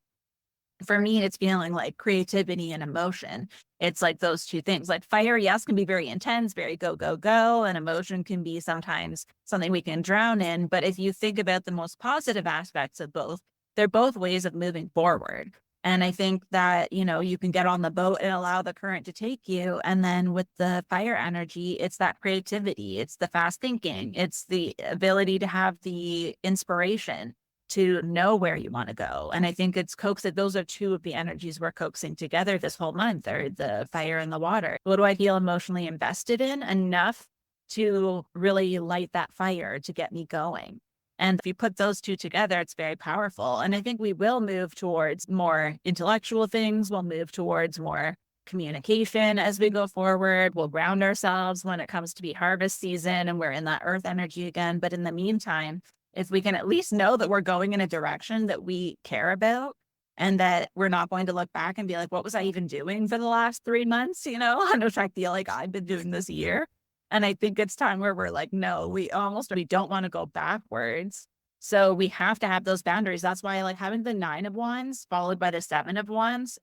for me, it's feeling like creativity and emotion. It's like those two things. Like fire, yes, can be very intense, very go, go, go. And emotion can be sometimes something we can drown in. But if you think about the most positive aspects of both, they're both ways of moving forward. And I think that, you can get on the boat and allow the current to take you. And then with the fire energy, it's that creativity, it's the fast thinking, it's the ability to have the inspiration to know where you want to go. And I think it's that those are two of the energies we're coaxing together this whole month, are the fire and the water. What do I feel emotionally invested in enough to really light that fire to get me going? And if you put those two together, it's very powerful. And I think we will move towards more intellectual things. We'll move towards more communication as we go forward. We'll ground ourselves when it comes to be harvest season and we're in that earth energy again. But in the meantime, if we can at least know that we're going in a direction that we care about and that we're not going to look back and be like, what was I even doing for the last 3 months? Which I feel like I've been doing this year. And I think it's time where we're like, no, we don't want to go backwards. So we have to have those boundaries. That's why I like having the 9 of Wands followed by the 7 of Wands.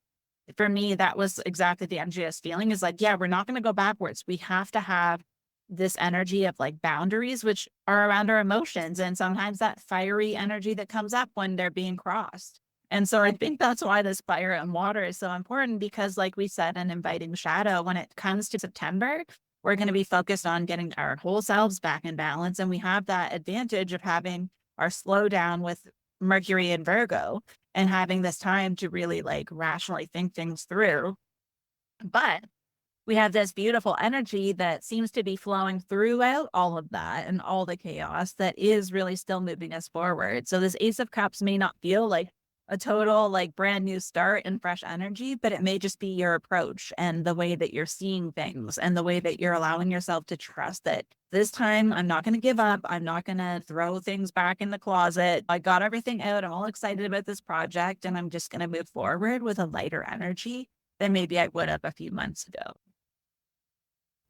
For me, that was exactly the Andrea's feeling is like, yeah, we're not going to go backwards. We have to have this energy of like boundaries, which are around our emotions. And sometimes that fiery energy that comes up when they're being crossed. And so I think that's why this fire and water is so important because like we said, in inviting shadow, when it comes to September, we're going to be focused on getting our whole selves back in balance. And we have that advantage of having our slowdown with Mercury and Virgo and having this time to really like rationally think things through. But we have this beautiful energy that seems to be flowing throughout all of that and all the chaos that is really still moving us forward. So this Ace of Cups may not feel like a total like brand new start and fresh energy, but it may just be your approach and the way that you're seeing things and the way that you're allowing yourself to trust that this time I'm not going to give up. I'm not going to throw things back in the closet. I got everything out. I'm all excited about this project and I'm just going to move forward with a lighter energy than maybe I would have a few months ago.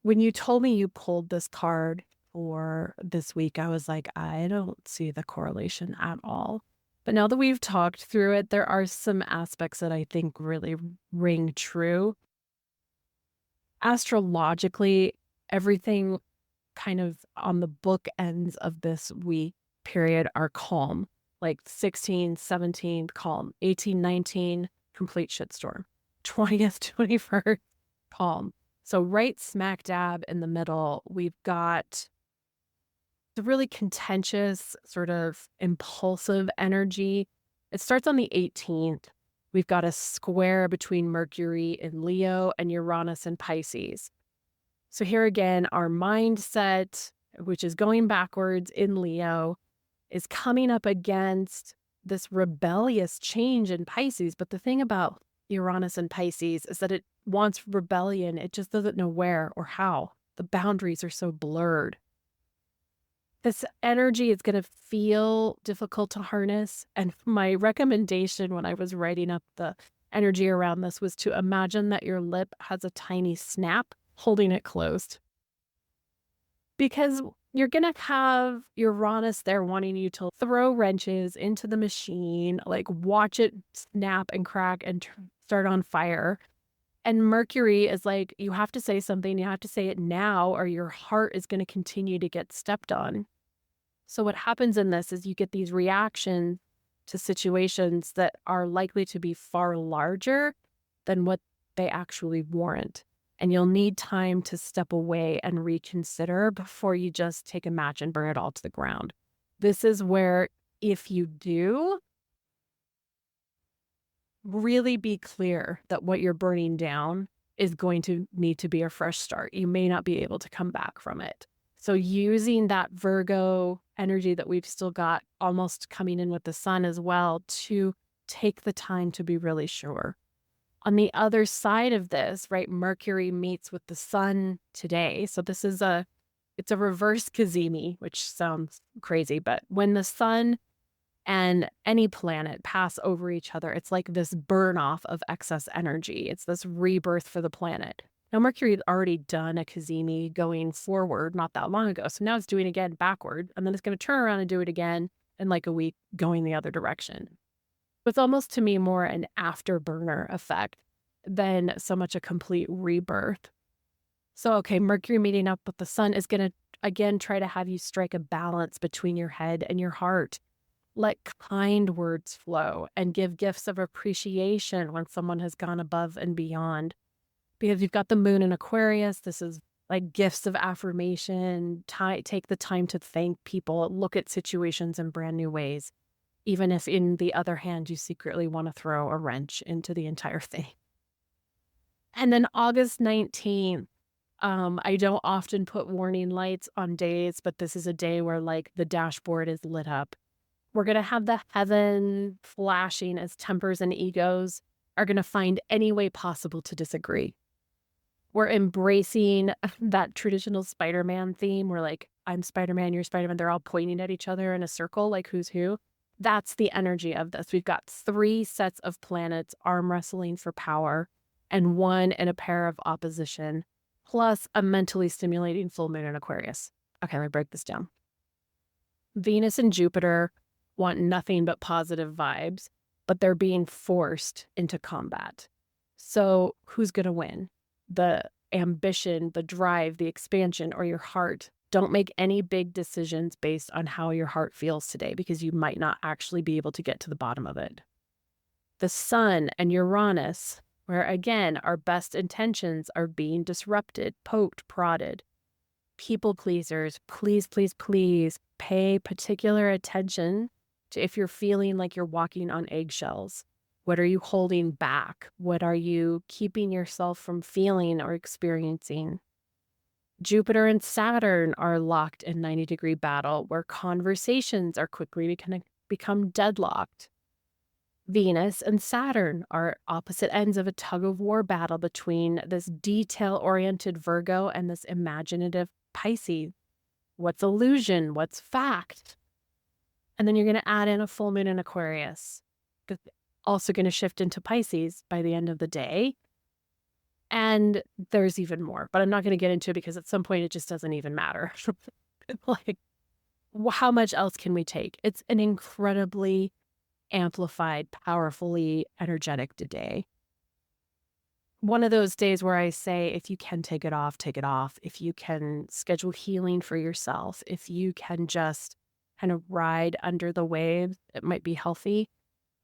When you told me you pulled this card for this week, I was like, I don't see the correlation at all. But now that we've talked through it, there are some aspects that I think really ring true. Astrologically, everything kind of on the bookends of this week period are calm. Like 16, 17, calm. 18, 19, complete shitstorm. 20th, 21st, calm. So right smack dab in the middle, we've got the really contentious, sort of impulsive energy. It starts on the 18th. We've got a square between Mercury in Leo and Uranus in Pisces. So here again, our mindset, which is going backwards in Leo, is coming up against this rebellious change in Pisces. But the thing about Uranus and Pisces is that it wants rebellion. It just doesn't know where or how. The boundaries are so blurred. This energy is going to feel difficult to harness. And my recommendation when I was writing up the energy around this was to imagine that your lip has a tiny snap holding it closed. Because you're going to have Uranus there wanting you to throw wrenches into the machine, like watch it snap and crack and start on fire. And Mercury is like, you have to say something, you have to say it now, or your heart is going to continue to get stepped on. So what happens in this is you get these reactions to situations that are likely to be far larger than what they actually warrant. And you'll need time to step away and reconsider before you just take a match and burn it all to the ground. This is where, if you do, really be clear that what you're burning down is going to need to be a fresh start. You may not be able to come back from it. So using that Virgo energy that we've still got almost coming in with the sun as well to take the time to be really sure. On the other side of this, right, Mercury meets with the sun today. So this is it's a reverse cazimi, which sounds crazy, but when the sun and any planet pass over each other, it's like this burn off of excess energy. It's this rebirth for the planet. Now, Mercury had already done a cazimi going forward not that long ago. So now it's doing it again backward, and then it's going to turn around and do it again in like a week going the other direction. It's almost to me more an afterburner effect than so much a complete rebirth. So, okay, Mercury meeting up with the sun is going to, again, try to have you strike a balance between your head and your heart. Let kind words flow and give gifts of appreciation when someone has gone above and beyond. Because you've got the moon in Aquarius, this is like gifts of affirmation. Take the time to thank people, look at situations in brand new ways, even if in the other hand, you secretly want to throw a wrench into the entire thing. And then August 19th, I don't often put warning lights on days, but this is a day where like the dashboard is lit up. We're going to have the heaven flashing as tempers and egos are going to find any way possible to disagree. We're embracing that traditional Spider-Man theme where like, I'm Spider-Man, you're Spider-Man. They're all pointing at each other in a circle, like who's who. That's the energy of this. We've got 3 sets of planets arm wrestling for power and 1 in a pair of opposition, plus a mentally stimulating full moon in Aquarius. Okay, let me break this down. Venus and Jupiter want nothing but positive vibes, but they're being forced into combat. So who's going to win? The ambition, the drive, the expansion, or your heart? Don't make any big decisions based on how your heart feels today, because you might not actually be able to get to the bottom of it. The sun and Uranus, where again, our best intentions are being disrupted, poked, prodded. People pleasers, please, please, please pay particular attention to if you're feeling like you're walking on eggshells. What are you holding back? What are you keeping yourself from feeling or experiencing? Jupiter and Saturn are locked in 90-degree battle where conversations are quickly going to become deadlocked. Venus and Saturn are opposite ends of a tug-of-war battle between this detail-oriented Virgo and this imaginative Pisces. What's illusion? What's fact? And then you're going to add in a full moon in Aquarius. That's also going to shift into Pisces by the end of the day. And there's even more, but I'm not going to get into it because at some point it just doesn't even matter. Like, how much else can we take? It's an incredibly amplified, powerfully energetic day. One of those days where I say, if you can take it off, take it off. If you can schedule healing for yourself, if you can just kind of ride under the waves, it might be healthy.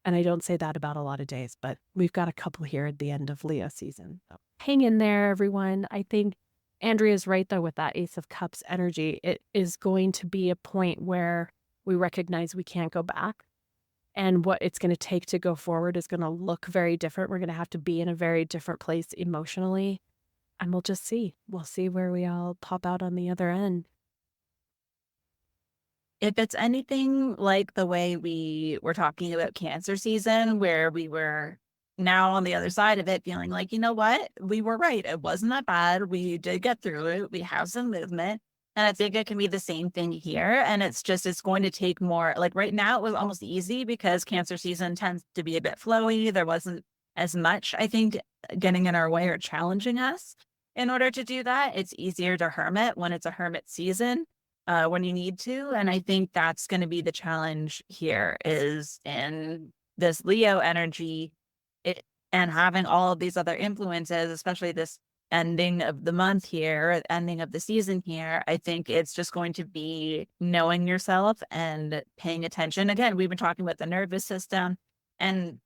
And I don't say that about a lot of days, but we've got a couple here at the end of Leo season. So hang in there, everyone. I think Andrea's right, though, with that Ace of Cups energy. It is going to be a point where we recognize we can't go back. And what it's going to take to go forward is going to look very different. We're going to have to be in a very different place emotionally. And we'll just see. We'll see where we all pop out on the other end.
if it's anything like the way we were talking about Cancer season, where we were now on the other side of it, feeling like, you know what, we were right. It wasn't that bad. We did get through it. We have some movement. And I think it can be the same thing here. And it's just, it's going to take more. Like right now, it was almost easy because Cancer season tends to be a bit flowy. There wasn't as much, I think, getting in our way or challenging us. In order to do that, it's easier to hermit when it's a hermit season, when you need to. And I think that's going to be the challenge here is in this Leo energy, it, and having all of these other influences, especially this ending of the month here, ending of the season here. I think it's just going to be knowing yourself and paying attention. Again, we've been talking about the nervous system, and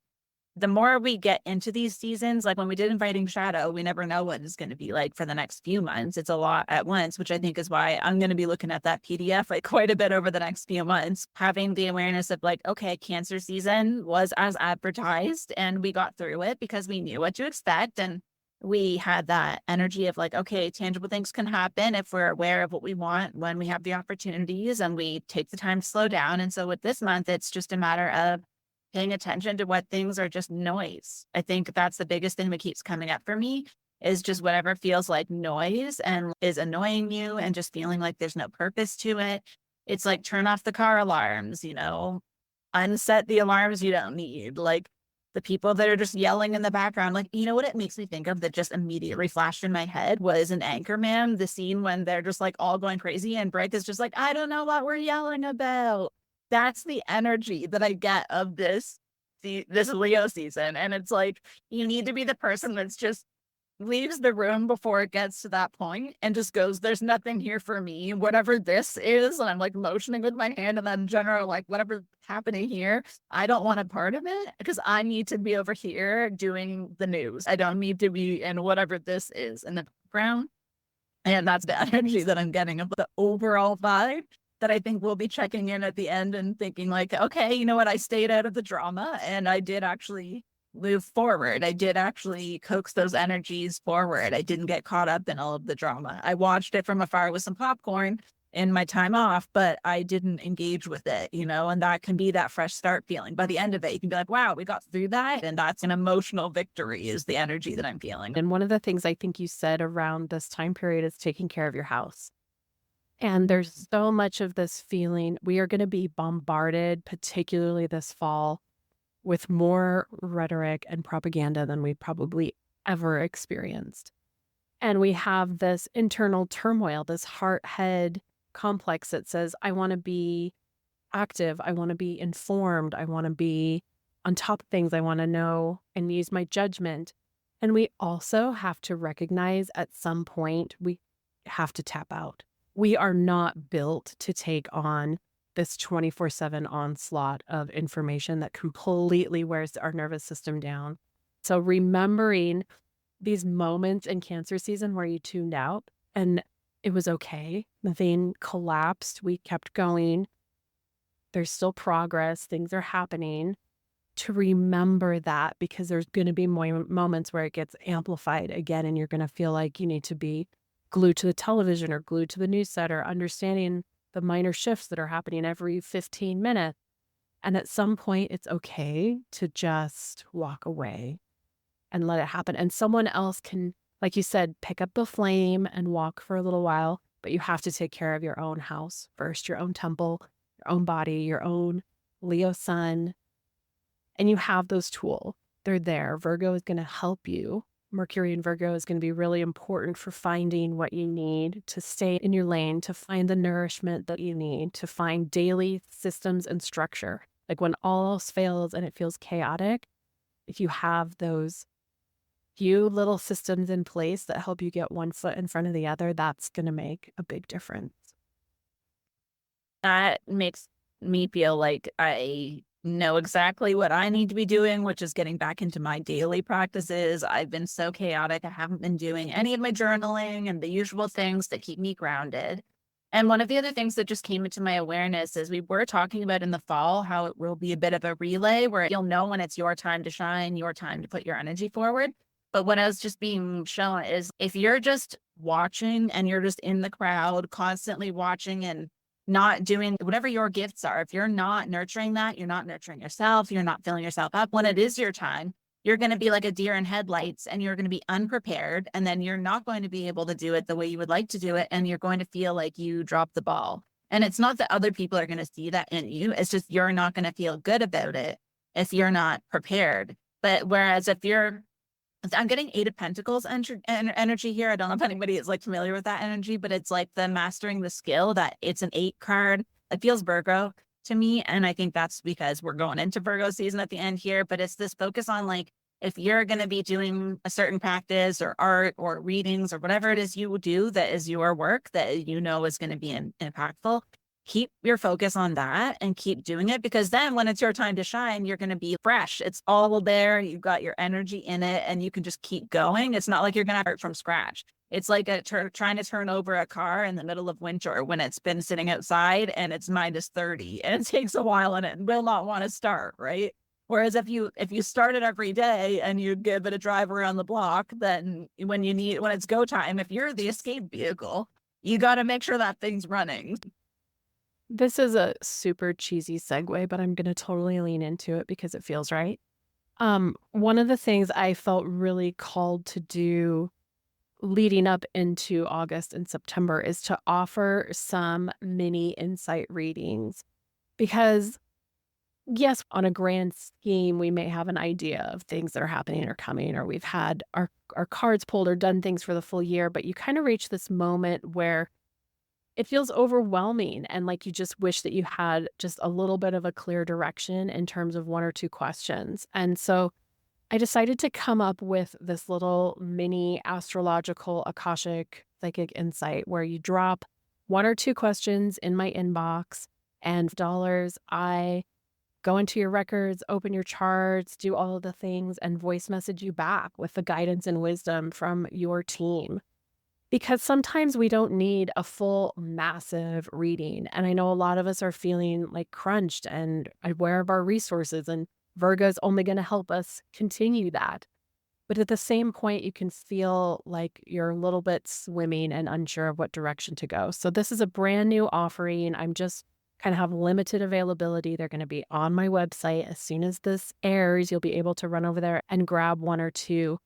the more we get into these seasons, like when we did Inviting Shadow, we never know what it's going to be like for the next few months. It's a lot at once, which I think is why I'm going to be looking at that PDF like quite a bit over the next few months, having the awareness of like, okay, Cancer season was as advertised and we got through it because we knew what to expect. And we had that energy of like, okay, tangible things can happen if we're aware of what we want when we have the opportunities and we take the time to slow down. And so with this month, it's just a matter of paying attention to what things are just noise. I think that's the biggest thing that keeps coming up for me is just whatever feels like noise and is annoying you and just feeling like there's no purpose to it. It's like turn off the car alarms, unset the alarms you don't need. Like the people that are just yelling in the background, like, you know what it makes me think of that just immediately flashed in my head was an Anchorman, the scene when they're just like all going crazy and Brick is just like, I don't know what we're yelling about. That's the energy that I get of this Leo season. And it's like, you need to be the person that's just leaves the room before it gets to that point and just goes, there's nothing here for me, whatever this is. And I'm like motioning with my hand and then general, like whatever's happening here, I don't want a part of it because I need to be over here doing the news. I don't need to be in whatever this is in the background. And that's the energy that I'm getting of the overall vibe that I think we'll be checking in at the end and thinking like, okay, you know what? I stayed out of the drama and I did actually move forward. I did actually coax those energies forward. I didn't get caught up in all of the drama. I watched it from afar with some popcorn in my time off, but I didn't engage with it, and that can be that fresh start feeling. By the end of it, you can be like, wow, we got through that. And that's an emotional victory is the energy that I'm feeling.
And one of the things I think you said around this time period is taking care of your house. And there's so much of this feeling. We are going to be bombarded, particularly this fall, with more rhetoric and propaganda than we probably ever experienced. And we have this internal turmoil, this heart-head complex that says, I want to be active. I want to be informed. I want to be on top of things. I want to know and use my judgment. And we also have to recognize at some point we have to tap out. We are not built to take on this 24/7 onslaught of information that completely wears our nervous system down. So remembering these moments in Cancer season where you tuned out and it was okay. Nothing collapsed. We kept going. There's still progress. Things are happening. To remember that because there's going to be moments where it gets amplified again and you're going to feel like you need to be glued to the television or glued to the news set or understanding the minor shifts that are happening every 15 minutes. And at some point, it's okay to just walk away and let it happen. And someone else can, like you said, pick up the flame and walk for a little while, but you have to take care of your own house first, your own temple, your own body, your own Leo sun. And you have those tools. They're there. Virgo is going to help you. Mercury and Virgo is going to be really important for finding what you need to stay in your lane, to find the nourishment that you need, to find daily systems and structure. Like when all else fails and it feels chaotic, if you have those few little systems in place that help you get one foot in front of the other, that's going to make a big difference.
That makes me feel like I know exactly what I need to be doing, which is getting back into my daily practices. I've been so chaotic. I haven't been doing any of my journaling and the usual things that keep me grounded. And one of the other things that just came into my awareness is we were talking about in the fall how it will be a bit of a relay where you'll know when it's your time to shine, your time to put your energy forward. But what I was just being shown is if you're just watching and you're just in the crowd, constantly watching and not doing whatever your gifts are, if you're not nurturing that, you're not nurturing yourself, you're not filling yourself up when it is your time, you're going to be like a deer in headlights and you're going to be unprepared. And then you're not going to be able to do it the way you would like to do it. And you're going to feel like you dropped the ball. And it's not that other people are going to see that in you. It's just you're not going to feel good about it if you're not prepared. But whereas if you're, I'm getting Eight of Pentacles energy here. I don't know if anybody is like familiar with that energy, but it's like the mastering the skill, that it's an 8 card. It feels Virgo to me. And I think that's because we're going into Virgo season at the end here, but it's this focus on like, if you're going to be doing a certain practice or art or readings or whatever it is you do that is your work that you know is going to be impactful, keep your focus on that and keep doing it, because then when it's your time to shine, you're going to be fresh. It's all there. You've got your energy in it and you can just keep going. It's not like you're going to start from scratch. It's like trying to turn over a car in the middle of winter when it's been sitting outside and it's -30 and it takes a while and it will not want to start, right? Whereas if you start it every day and you give it a drive around the block, then when it's go time, if you're the escape vehicle, you got to make sure that thing's running.
This is a super cheesy segue, but I'm going to totally lean into it because it feels right. One of the things I felt really called to do leading up into August and September is to offer some mini insight readings because yes, on a grand scheme, we may have an idea of things that are happening or coming, or we've had our cards pulled or done things for the full year, but you kind of reach this moment where it feels overwhelming and like you just wish that you had just a little bit of a clear direction in terms of one or two questions. And so I decided to come up with this little mini astrological Akashic psychic insight where you drop one or two questions in my inbox and dollars. I go into your records, open your charts, do all of the things, and voice message you back with the guidance and wisdom from your team. Because sometimes we don't need a full, massive reading. And I know a lot of us are feeling like crunched and aware of our resources, and Virgo's only going to help us continue that. But at the same point, you can feel like you're a little bit swimming and unsure of what direction to go. So this is a brand new offering. I'm just kind of have limited availability. They're going to be on my website. As soon as this airs, you'll be able to run over there and grab one or two.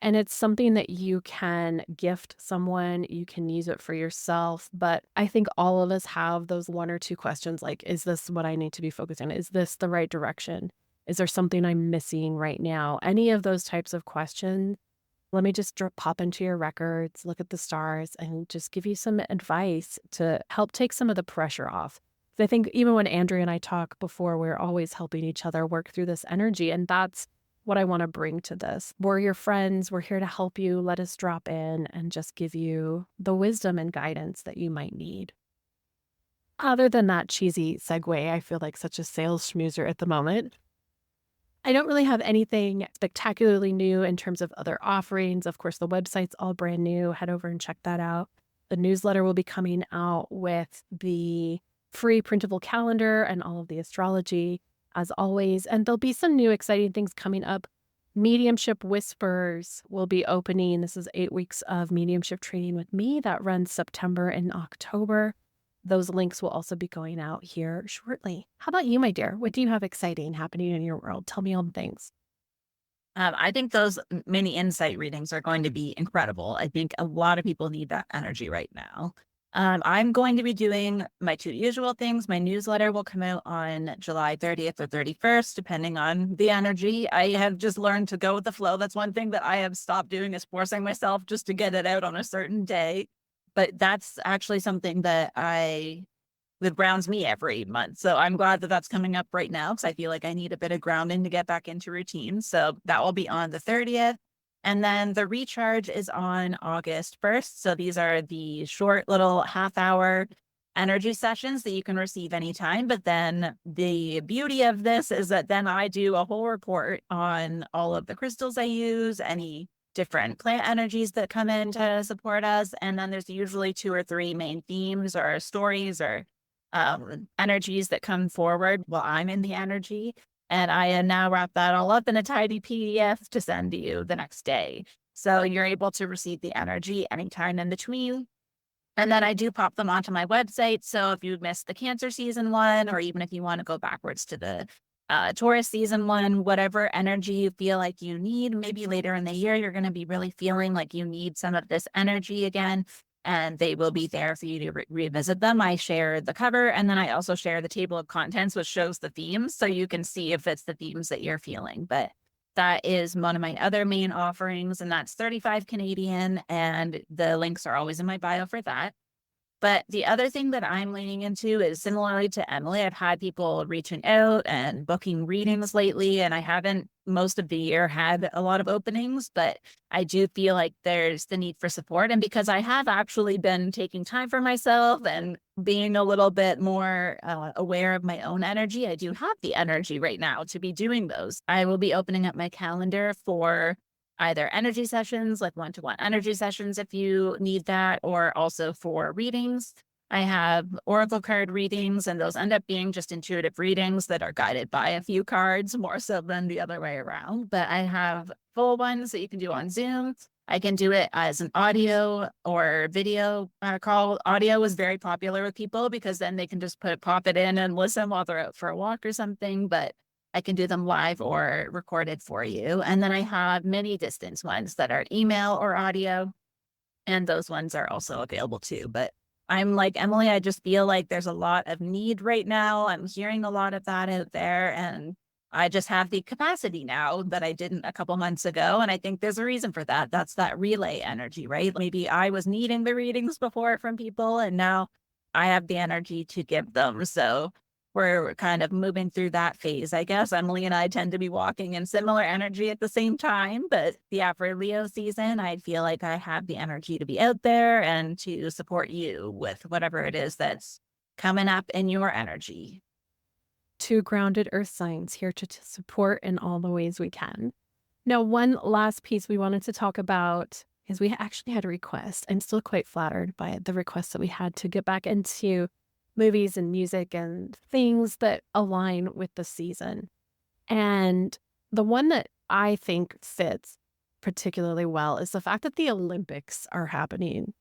And it's something that you can gift someone, you can use it for yourself. But I think all of us have those one or two questions like, is this what I need to be focused on? Is this the right direction? Is there something I'm missing right now? Any of those types of questions, let me just pop into your records, look at the stars, and just give you some advice to help take some of the pressure off. I think even when Andrea and I talk before, we're always helping each other work through this energy. And that's what I want to bring to this. We're your friends. We're here to help you. Let us drop in and just give you the wisdom and guidance that you might need. Other than that cheesy segue, I feel like such a sales schmoozer at the moment. I don't really have anything spectacularly new in terms of other offerings. Of course, the website's all brand new. Head over and check that out. The newsletter will be coming out with the free printable calendar and all of the astrology as always. And there'll be some new exciting things coming up. Mediumship Whispers will be opening. This is 8 weeks of mediumship training with me that runs September and October. Those links will also be going out here shortly. How about you, my dear? What do you have exciting happening in your world? Tell me all the things.
I think those mini insight readings are going to be incredible. I think a lot of people need that energy right now. I'm going to be doing my two usual things. My newsletter will come out on July 30th or 31st, depending on the energy. I have just learned to go with the flow. That's one thing that I have stopped doing, is forcing myself just to get it out on a certain day. But that's actually something that grounds me every month. So I'm glad that that's coming up right now, because I feel like I need a bit of grounding to get back into routine. So that will be on the 30th. And then the recharge is on August 1st. So these are the short little half-hour energy sessions that you can receive anytime. But then the beauty of this is that then I do a whole report on all of the crystals I use, any different plant energies that come in to support us. And then there's usually 2 or 3 main themes or stories or energies that come forward while I'm in the energy. And I now wrap that all up in a tidy PDF to send to you the next day. So you're able to receive the energy anytime in between. And then I do pop them onto my website. So if you missed the Cancer season one, or even if you want to go backwards to the Taurus season one, whatever energy you feel like you need, maybe later in the year, you're going to be really feeling like you need some of this energy again. And they will be there for you to revisit them. I share the cover, and then I also share the table of contents, which shows the themes. So you can see if it's the themes that you're feeling. But that is one of my other main offerings, and that's 35 Canadian. And the links are always in my bio for that. But the other thing that I'm leaning into is similarly to Emily. I've had people reaching out and booking readings lately, and I haven't most of the year had a lot of openings, but I do feel like there's the need for support. And because I have actually been taking time for myself and being a little bit more aware of my own energy, I do have the energy right now to be doing those. I will be opening up my calendar for either energy sessions, like one-to-one energy sessions if you need that, or also for readings. I have oracle card readings, and those end up being just intuitive readings that are guided by a few cards more so than the other way around. But I have full ones that you can do on Zoom. I can do it as an audio or video call. Audio is very popular with people because then they can just pop it in and listen while they're out for a walk or something. But I can do them live or recorded for you. And then I have many distance ones that are email or audio, and those ones are also available too. But I'm like Emily, I just feel like there's a lot of need right now. I'm hearing a lot of that out there, and I just have the capacity now that I didn't a couple months ago. And I think there's a reason for that. That's that relay energy, right? Maybe I was needing the readings before from people, and now I have the energy to give them. So we're kind of moving through that phase, I guess. Emily and I tend to be walking in similar energy at the same time, but yeah, for Leo season, I feel like I have the energy to be out there and to support you with whatever it is that's coming up in your energy.
Two grounded earth signs here to support in all the ways we can. Now, one last piece we wanted to talk about is we actually had a request. I'm still quite flattered by the request that we had to get back into movies and music and things that align with the season. And the one that I think fits particularly well is the fact that the Olympics are happening,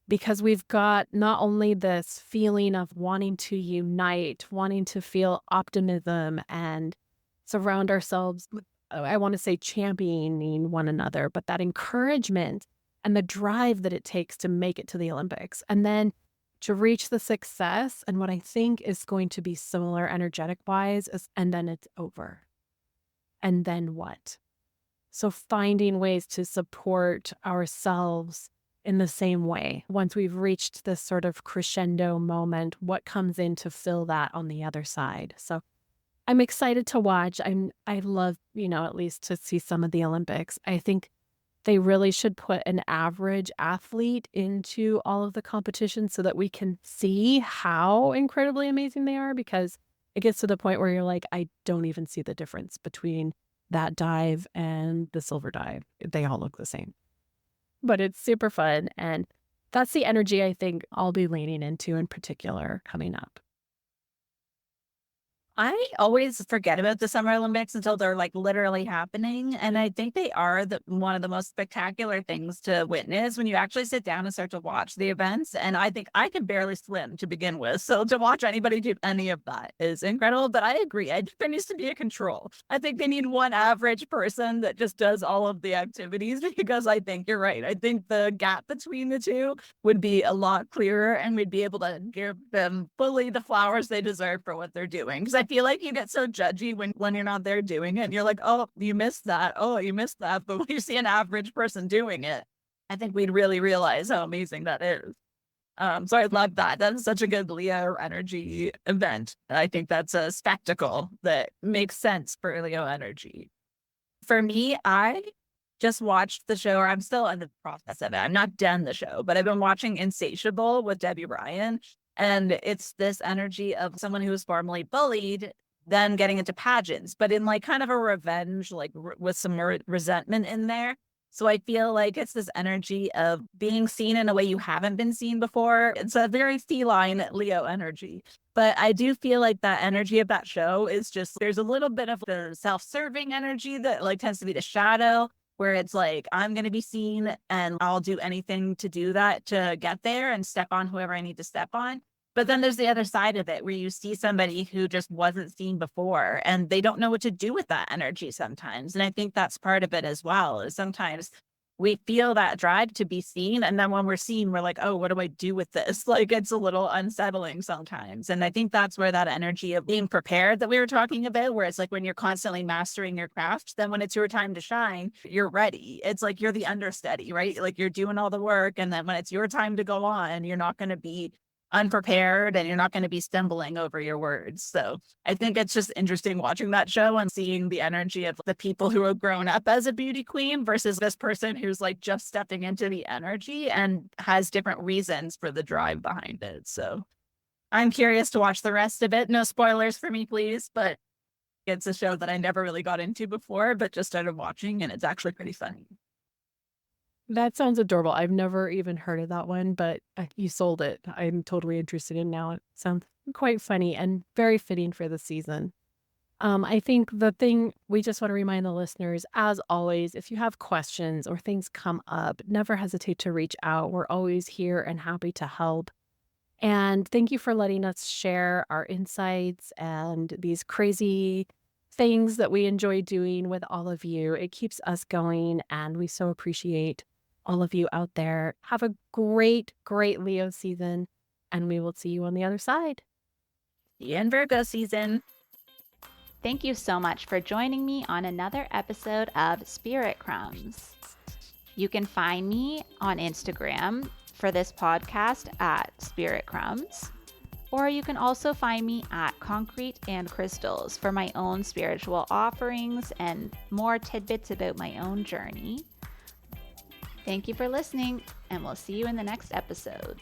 because we've got not only this feeling of wanting to unite, wanting to feel optimism and surround ourselves with, I want to say, championing one another, but that encouragement and the drive that it takes to make it to the Olympics. And then to reach the success and what I think is going to be similar energetic wise is, and then it's over. And then what? So finding ways to support ourselves in the same way. Once we've reached this sort of crescendo moment, what comes in to fill that on the other side? So I'm excited to watch. I love, at least to see some of the Olympics. I think they really should put an average athlete into all of the competitions so that we can see how incredibly amazing they are, because it gets to the point where you're like, I don't even see the difference between that dive and the silver dive. They all look the same. But it's super fun. And that's the energy I think I'll be leaning into in particular coming up.
I always forget about the Summer Olympics until they're like literally happening. And I think they are one of the most spectacular things to witness when you actually sit down and start to watch the events. And I think I can barely swim to begin with. So to watch anybody do any of that is incredible. But I agree. I think there needs to be a control. I think they need one average person that just does all of the activities, because I think you're right. I think the gap between the two would be a lot clearer, and we'd be able to give them fully the flowers they deserve for what they're doing. Because I feel like you get so judgy when you're not there doing it. And you're like, oh, you missed that. Oh, you missed that. But when you see an average person doing it, I think we'd really realize how amazing that is. So I love that. That's such a good Leo energy event. I think that's a spectacle that makes sense for Leo energy. For me, I just watched the show, or I'm still in the process of it. I'm not done the show, but I've been watching Insatiable with Debbie Ryan. And it's this energy of someone who was formerly bullied, then getting into pageants, but in like kind of a revenge, like with some resentment in there. So I feel like it's this energy of being seen in a way you haven't been seen before. It's a very feline Leo energy. But I do feel like that energy of that show is just, there's a little bit of the self-serving energy that like tends to be the shadow. where it's like, I'm going to be seen and I'll do anything to do that, to get there and step on whoever I need to step on. But then there's the other side of it where you see somebody who just wasn't seen before and they don't know what to do with that energy sometimes. And I think that's part of it as well, is sometimes we feel that drive to be seen. And then when we're seen, we're like, oh, what do I do with this? Like, it's a little unsettling sometimes. And I think that's where that energy of being prepared that we were talking about, where it's like when you're constantly mastering your craft, then when it's your time to shine, you're ready. It's like you're the understudy, right? Like you're doing all the work. And then when it's your time to go on, you're not going to be unprepared and you're not going to be stumbling over your words. So I think it's just interesting watching that show and seeing the energy of the people who have grown up as a beauty queen versus this person who's like just stepping into the energy and has different reasons for the drive behind it. So I'm curious to watch the rest of it. No spoilers for me, please, but it's a show that I never really got into before, but just started watching, and it's actually pretty funny.
That sounds adorable. I've never even heard of that one, but you sold it. I'm totally interested in now. It sounds quite funny and very fitting for the season. I think the thing we just want to remind the listeners, as always, if you have questions or things come up, never hesitate to reach out. We're always here and happy to help. And thank you for letting us share our insights and these crazy things that we enjoy doing with all of you. It keeps us going, and we so appreciate all of you out there. Have a great, great Leo season, and we will see you on the other side.
See you in Virgo season.
Thank you so much for joining me on another episode of Spirit Crumbs. You can find me on Instagram for this podcast at Spirit Crumbs, or you can also find me at Concrete and Crystals for my own spiritual offerings and more tidbits about my own journey. Thank you for listening, and we'll see you in the next episode.